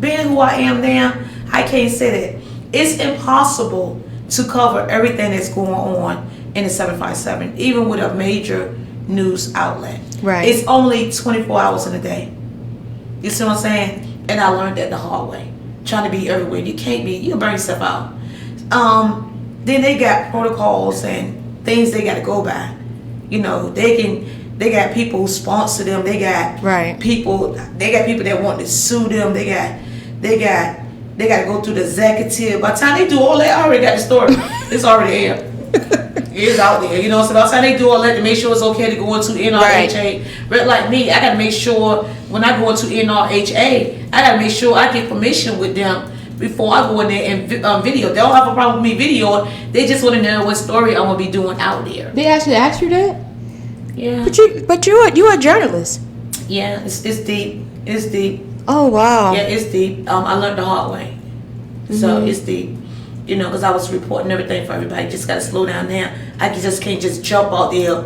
Being who I am now, I can't say that. It's impossible to cover everything that's going on in the 757, even with a major news outlet. Right. It's only 24 hours in a day. You see what I'm saying? And I learned that the hard way. Trying to be everywhere. You can't be. You can burn yourself out. Then they got protocols and things they got to go by. You know, they got people who sponsor them. They got people that want to sue them. They got to go through the executive. By the time they do all that, I already got the story. It's already here. It's out there. You know, so by the time they do all that to make sure it's okay to go into NRHA. But like me, I got to make sure when I go into NRHA, I got to make sure I get permission with them before I go in there and video. They don't have a problem with me videoing. They just want to know what story I'm gonna be doing out there. They actually asked you that? Yeah. But you're a journalist. Yeah, it's deep. It's deep. Oh wow. Yeah, it's deep. I learned the hard way. So it's deep. You know, because I was reporting everything for everybody. Just gotta slow down now. I just can't just jump out there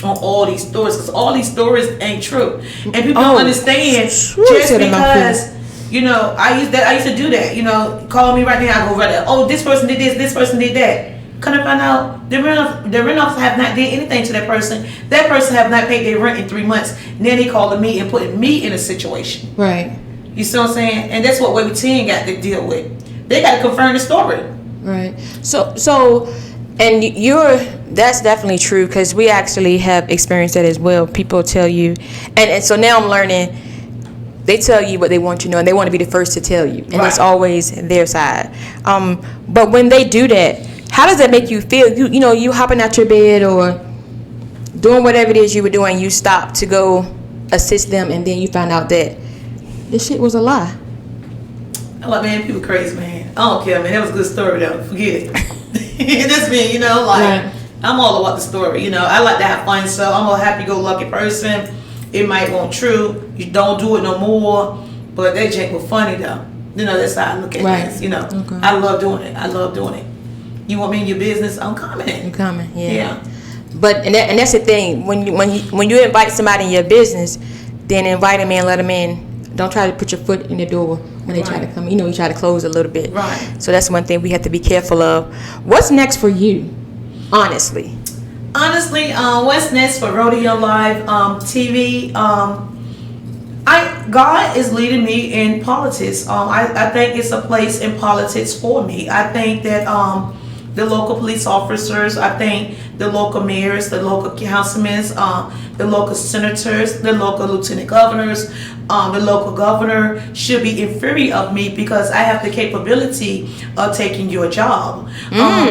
on all these stories because all these stories ain't true, and people don't understand just because. You know, I used to do that. You know, call me right now. I go right there. Oh, this person did this. This person did that. Couldn't find out the rent-offs have not did anything to that person. That person have not paid their rent in 3 months. And then they calling me and putting me in a situation. Right. You see what I'm saying? And that's what Wavy TV got to deal with. They got to confirm the story. Right. So, and that's definitely true because we actually have experienced that as well. People tell you, and so now I'm learning. They tell you what they want you to know, and they want to be the first to tell you, and it's always their side. But when they do that, how does that make you feel? You know, you hopping out your bed or doing whatever it is you were doing, you stop to go assist them, and then you find out that this shit was a lie. I'm like, man, people crazy, man. I don't care, man. That was a good story, though. Forget it. That's me, you know, like, I'm all about the story, you know. I like to have fun, so I'm a happy-go-lucky person. It might want true. You don't do it no more, but that jank was funny though. You know, that's how I look at this. You know, I love doing it. I love doing it. You want me in your business? I'm coming. I'm coming. Yeah. But and that's the thing. When you invite somebody in your business, then invite them in, let them in. Don't try to put your foot in the door when they try to come. You know, you try to close a little bit. Right. So that's one thing we have to be careful of. What's next for you? Honestly, what's next for Rhoda Young Live TV? God is leading me in politics. I think it's a place in politics for me. I think that the local police officers, I think the local mayors, the local councilmen, the local senators, the local lieutenant governors, the local governor should be in fury of me because I have the capability of taking your job.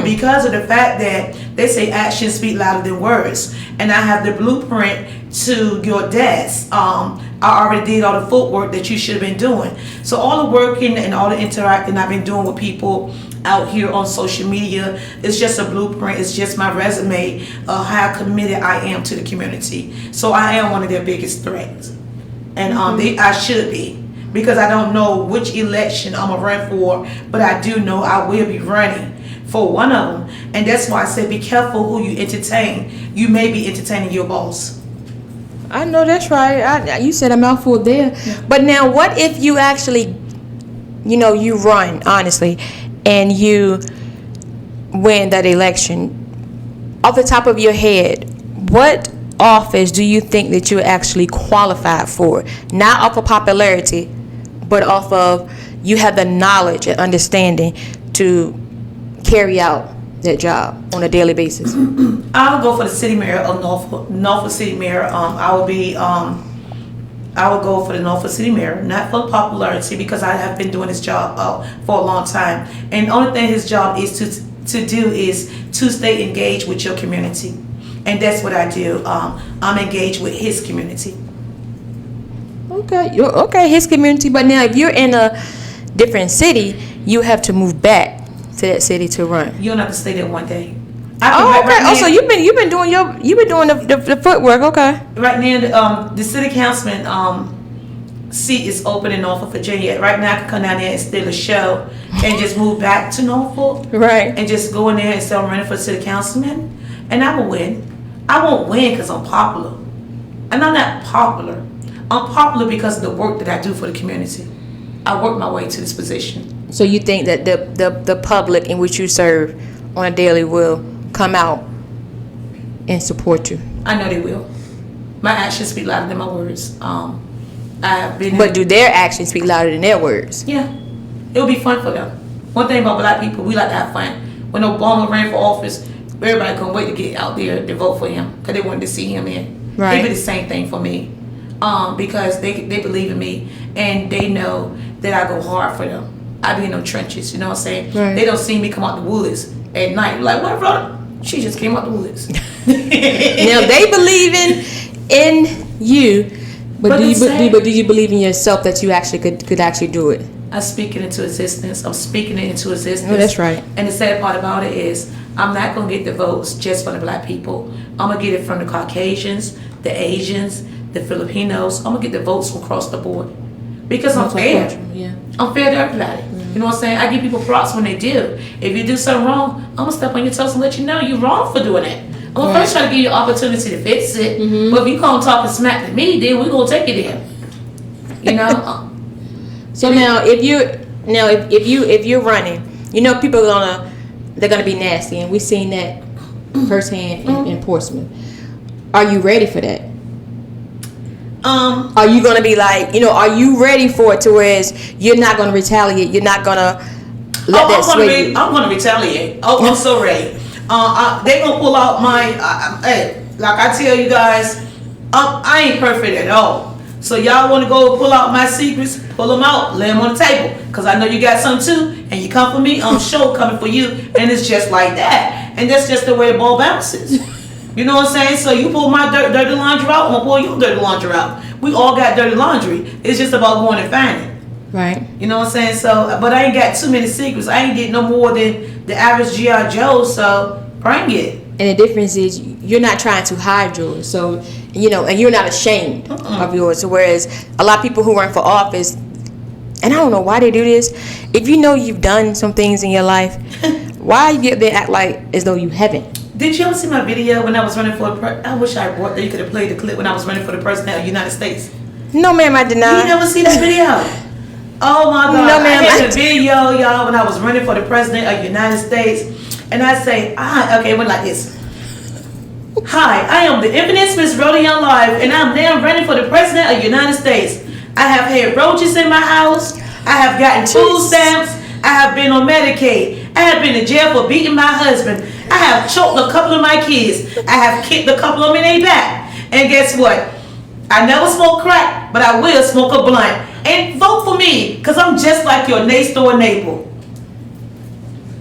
Because of the fact that they say actions speak louder than words. And I have the blueprint to your desk. I already did all the footwork that you should have been doing. So all the working and all the interacting I've been doing with people out here on social media, it's just a blueprint. It's just my resume of how committed I am to the community. So I am one of their biggest threats. And I should be, because I don't know which election I'm going to run for, but I do know I will be running for one of them. And that's why I said be careful who you entertain. You may be entertaining your boss. I know that's right. You said a mouthful there. Yeah. But now what if you actually, you run, honestly, and you win that election? Off the top of your head, what office do you think that you're actually qualified for? Not off of popularity, but off of you have the knowledge and understanding to carry out that job on a daily basis. I'll go for the city mayor of Norfolk City Mayor. I will go for the Norfolk City Mayor, not for popularity, because I have been doing this job for a long time. And the only thing his job is to do is to stay engaged with your community. And that's what I do. I'm engaged with his community. Okay, his community. But now if you're in a different city, you have to move back to that city to run. You don't have to stay there one day. So you've been doing the footwork. Okay. Right now, the city councilman seat is open in Norfolk, Virginia. Right now, I can come down there and steal a show and just move back to Norfolk. Right. And just go in there and say I'm running for city councilman, and I will win. I won't win because I'm popular, and I'm not popular. I'm popular because of the work that I do for the community. I work my way to this position. So you think that the public in which you serve on a daily will come out and support you? I know they will. My actions speak louder than my words. I've been. But do their actions speak louder than their words? Yeah, it'll be fun for them. One thing about black people, we like to have fun. When Obama ran for office, everybody couldn't wait to get out there to vote for him because they wanted to see him in. Right. They did the same thing for me, because they believe in me and they know that I go hard for them. I be in them trenches, you know what I'm saying? Right. They don't see me come out the woods at night. Like, what, Rhoda? She just came out the woods. Now they believing in you, but do you believe in yourself that you actually could actually do it? I speak it into existence. I'm speaking it into existence. Oh, that's right. And the sad part about it is I'm not going to get the votes just for the black people. I'm going to get it from the Caucasians, the Asians, the Filipinos. I'm going to get the votes from across the board. Because I'm fair. Yeah. I'm fair to everybody. You know what I'm saying? I give people props when they do. If you do something wrong, I'm going to step on your toes and let you know you're wrong for doing it. I'm going to first try to give you an opportunity to fix it. Mm-hmm. But if you come talking smack to me, then we're going to take it there. You know? So now, if you're running, you know people they're gonna be nasty, and we've seen that firsthand in Portsmouth. Are you ready for that? Are you gonna be like, are you ready for it to where you're not gonna retaliate? You're not gonna let that sway you? I'm gonna retaliate. Oh, I'm so ready. They gonna pull out my. Hey, like I tell you guys, I ain't perfect at all. So y'all want to go pull out my secrets, pull them out, lay them on the table. Because I know you got some too, and you come for me, I'm sure coming for you. And it's just like that. And that's just the way the ball bounces. You know what I'm saying? So you pull my dirty laundry out, I'm going to pull your dirty laundry out. We all got dirty laundry. It's just about going and finding it. Right. You know what I'm saying? So, but I ain't got too many secrets. I ain't getting no more than the average G.I. Joe, so bring it. And the difference is you're not trying to hide yours. So, and you're not ashamed of yours. So whereas a lot of people who run for office, and I don't know why they do this, if you know you've done some things in your life, why you get there act like as though you haven't? Did you ever see my video when I was running for I wish I brought that. You could have played the clip when I was running for the president of the United States. No, ma'am, I did not. You never see that video? Oh my God. No, ma'am, I had a video, y'all, when I was running for the president of the United States. And I say, okay, it went like this. Hi, I am the infamous Miss Rhoda Young Live, and I'm now running for the president of the United States. I have had roaches in my house. I have gotten food stamps. I have been on Medicaid. I have been in jail for beating my husband. I have choked a couple of my kids. I have kicked a couple of them in their back. And guess what? I never smoke crack, but I will smoke a blunt. And vote for me, because I'm just like your next door neighbor.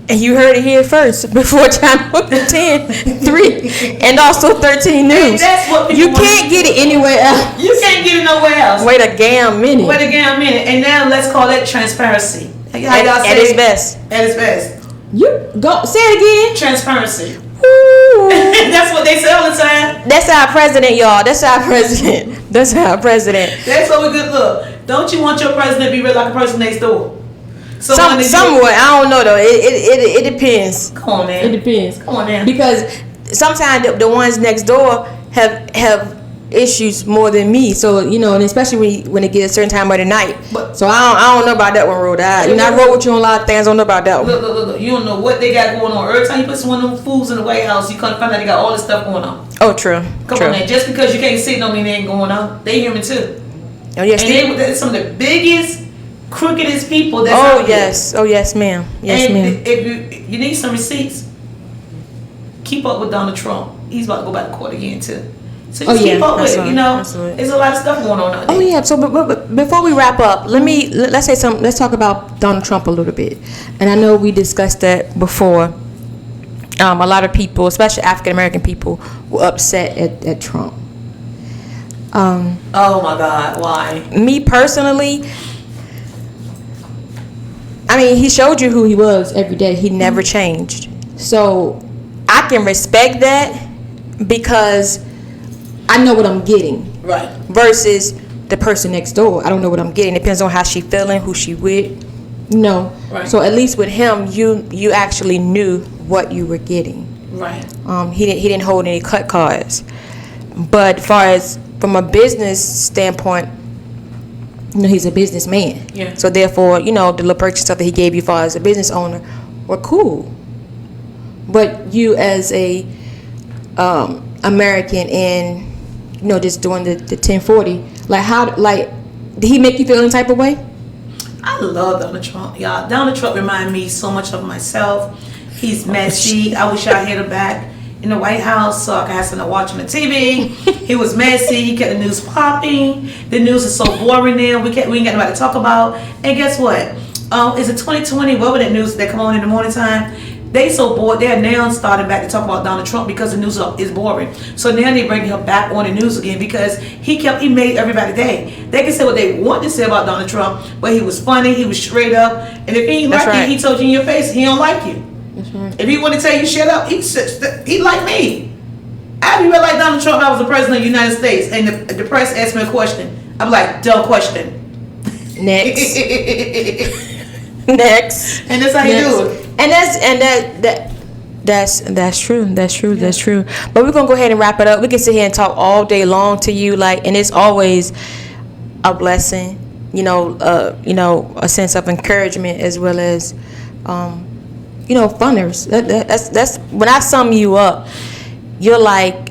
And you heard it here first, before Channel 10, 3, and also 13 News. And that's what people can't get it anywhere else. You can't get it nowhere else. Wait a damn minute. And now let's call that transparency. At its best. At its best. You go say it again. Transparency. Ooh. That's what they say all the time. That's our president, y'all. That's our president. That's our president. That's what we good look. Don't you want your president to be real like a person next door? Somewhat, I don't know though. It depends. Come on, man. It depends. Come on, man. Because sometimes the ones next door have issues more than me. So and especially when it gets a certain time of the night. So I don't know about that one, Rhoda. I roll with you on a lot of things. I don't know about that one. Look. You don't know what they got going on. Every time you put one of them fools in the White House, you come find out they got all this stuff going on. Oh, true. Come on, man. Just because you can't see it don't mean they ain't going on. They human too. Oh yes. And they're some of the biggest, crookedest people that's out there. Oh yes, ma'am. Yes, ma'am. If you need some receipts, keep up with Donald Trump. He's about to go back to court again too. So just keep up with it. There's a lot of stuff going on out there. Oh yeah. So but before we wrap up, let's talk about Donald Trump a little bit. And I know we discussed that before. A lot of people, especially African American people, were upset at Trump. Oh my God, why? Me personally, I mean, he showed you who he was every day. He never changed. So I can respect that because I know what I'm getting. Right. Versus the person next door, I don't know what I'm getting. It depends on how she feeling, who she with, you know. Right. So at least with him, you actually knew what you were getting. Right. He didn't hold any cut cards. But far as from a business standpoint, you know, he's a businessman. Yeah. So therefore, you know, the little purchase stuff that he gave you far as a business owner were cool. But you as a American and, you know, just doing the 1040, did he make you feel any type of way? I love Donald Trump, y'all. Donald Trump reminds me so much of myself. He's messy. I wish I had him back in the White House so I could have something to watch on the TV. He was messy. He kept the news popping. The news is so boring now. We ain't got nobody to talk about. And guess what? Is it 2020? What was that news that come on in the morning time? They so bored. They're now starting back to talk about Donald Trump because the news is boring. So now they bring him back on the news again because he made everybody day. They can say what they want to say about Donald Trump, but he was funny. He was straight up. And if he ain't like you, he told you in your face he don't like you. That's right. If he want to tell you shut up, he like me. I'd be like Donald Trump if I was the president of the United States and the press asked me a question. I'm like, dumb question. Next. Next. And that's how you do it. And that's true. That's true. But we're gonna go ahead and wrap it up. We can sit here and talk all day long to you, and it's always a blessing, a sense of encouragement as well as, funners. That's when I sum you up, you're like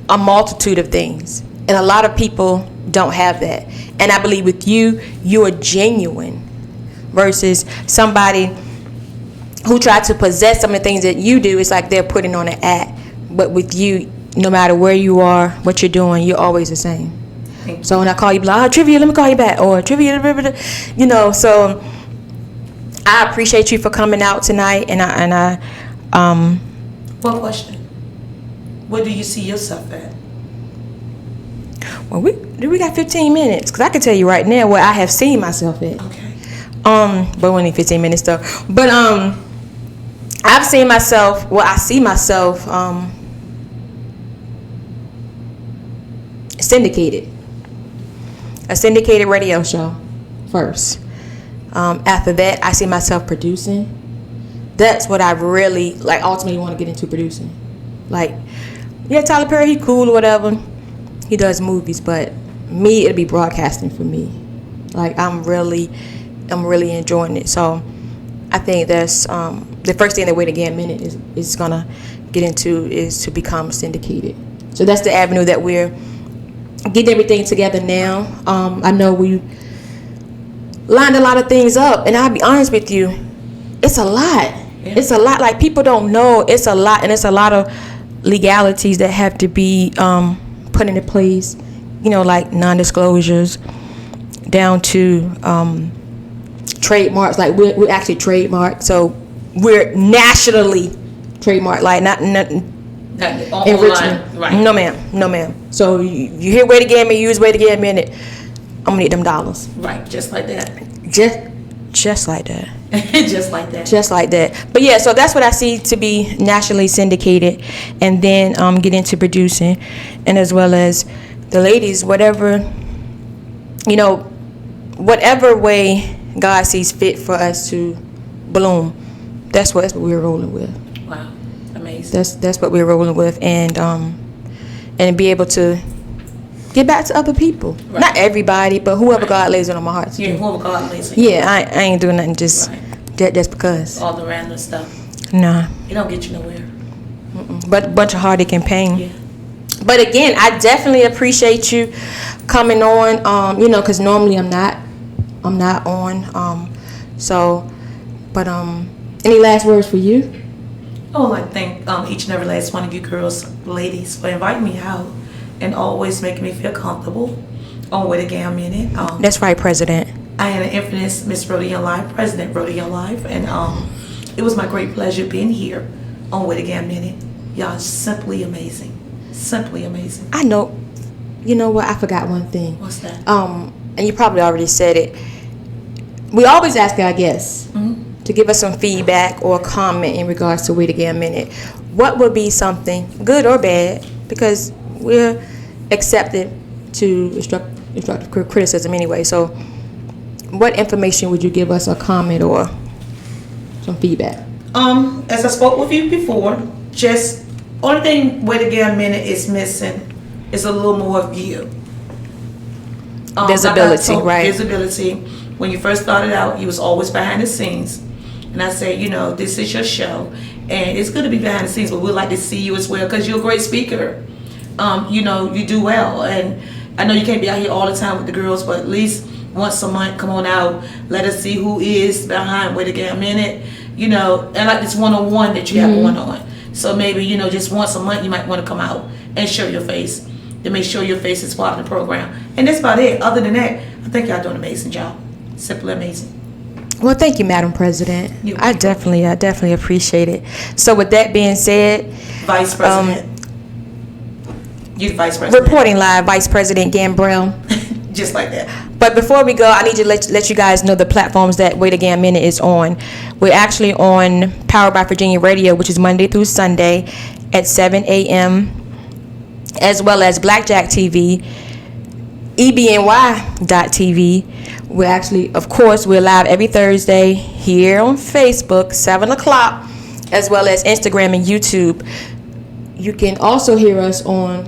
a multitude of things, and a lot of people don't have that. And I believe with you, you're genuine versus somebody who tried to possess some of the things that you do. It's like they're putting on an act. But with you, no matter where you are, what you're doing, you're always the same. So when I call you, like, Trivia, let me call you back. Or Trivia, so I appreciate you for coming out tonight. And I One question. Where do you see yourself at? Well, we got 15 minutes. Because I can tell you right now where I have seen myself at. Okay. But only 15 minutes though. But I've seen myself. Well, I see myself syndicated. A syndicated radio show first. After that, I see myself producing. That's what I really ultimately want to get into, producing. Tyler Perry, he cool or whatever. He does movies, but me, it'll be broadcasting for me. I'm really enjoying it. So I think that's the first thing that Wait Again Minute is gonna get into is to become syndicated. So that's the avenue that we're getting everything together now. I know we lined a lot of things up, and I'll be honest with you, it's a lot. Yeah. It's a lot. People don't know it's a lot, and it's a lot of legalities that have to be put into place. Non-disclosures down to trademarks. We're actually trademarked, so we're nationally trademarked. Not in Richmond. Right. No ma'am. So you hear Wait Again Minute, use Wait Again Minute, I'm gonna need them dollars. Right, just like that. Just like that. Just like that. But yeah, so that's what I see to be nationally syndicated, and then get into producing, and as well as the ladies, whatever way God sees fit for us to bloom, that's what we're rolling with. Wow, amazing. That's what we're rolling with, and be able to get back to other people. Right. Not everybody, but whoever God lays it on my heart to do. Whoever God lays it. Yeah, I ain't doing nothing just because. All the random stuff. Nah. It don't get you nowhere. But a bunch of heartache and pain. Yeah. But again, I definitely appreciate you coming on. Because normally I'm not on. Any last words for you? Oh, I thank each and every last one of you ladies, for inviting me out and always making me feel comfortable on Wait Again Minute. That's right, President. I am an infamous Miss Rhoda Young Live, President Rhoda Young Live, and it was my great pleasure being here on Wait Again Minute. Y'all simply amazing. Simply amazing. I know. You know what? I forgot one thing. What's that? And you probably already said it. We always ask our guests to give us some feedback or comment in regards to Wait Again Minute. what would be something, good or bad, because we're accepted to constructive criticism anyway. So what information would you give us, a comment or some feedback? As I spoke with you before, just only thing Wait Again a Minute is missing is a little more view. Visibility, right? Visibility. When you first started out, you was always behind the scenes. And I say, this is your show. And it's good to be behind the scenes, but we'd like to see you as well because you're a great speaker. You do well. And I know you can't be out here all the time with the girls, but at least once a month, come on out. Let us see who is behind Wait Again a Minute. And like this one-on-one that you have going on. So maybe, just once a month you might want to come out and show your face. To make sure your face is part of the program. And that's about it. Other than that, I think y'all doing an amazing job. Simply amazing. Well, thank you, Madam President. I definitely appreciate it. So with that being said, Vice President. You're the Vice President. Reporting live, Vice President Gambrell. Just like that. But before we go, I need to let you guys know the platforms that Wait Again a Minute is on. We're actually on Powered by Virginia Radio, which is Monday through Sunday at 7 a.m., as well as Blackjack TV, ebny.tv. We're actually, of course, we're live every Thursday here on Facebook, 7 o'clock, as well as Instagram and YouTube. You can also hear us on,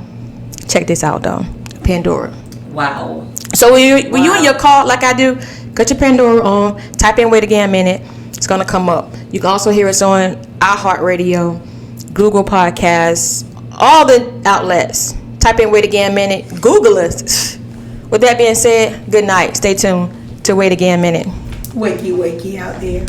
check this out though, Pandora. Wow. So when you in your car, like I do, cut your Pandora on, type in Wait Again a Minute, it's going to come up. You can also hear us on iHeartRadio, Google Podcasts, all the outlets. Type in Wait Again a Minute, Google us. With that being said, good night. Stay tuned to Wait Again a Minute. Wakey, wakey out there.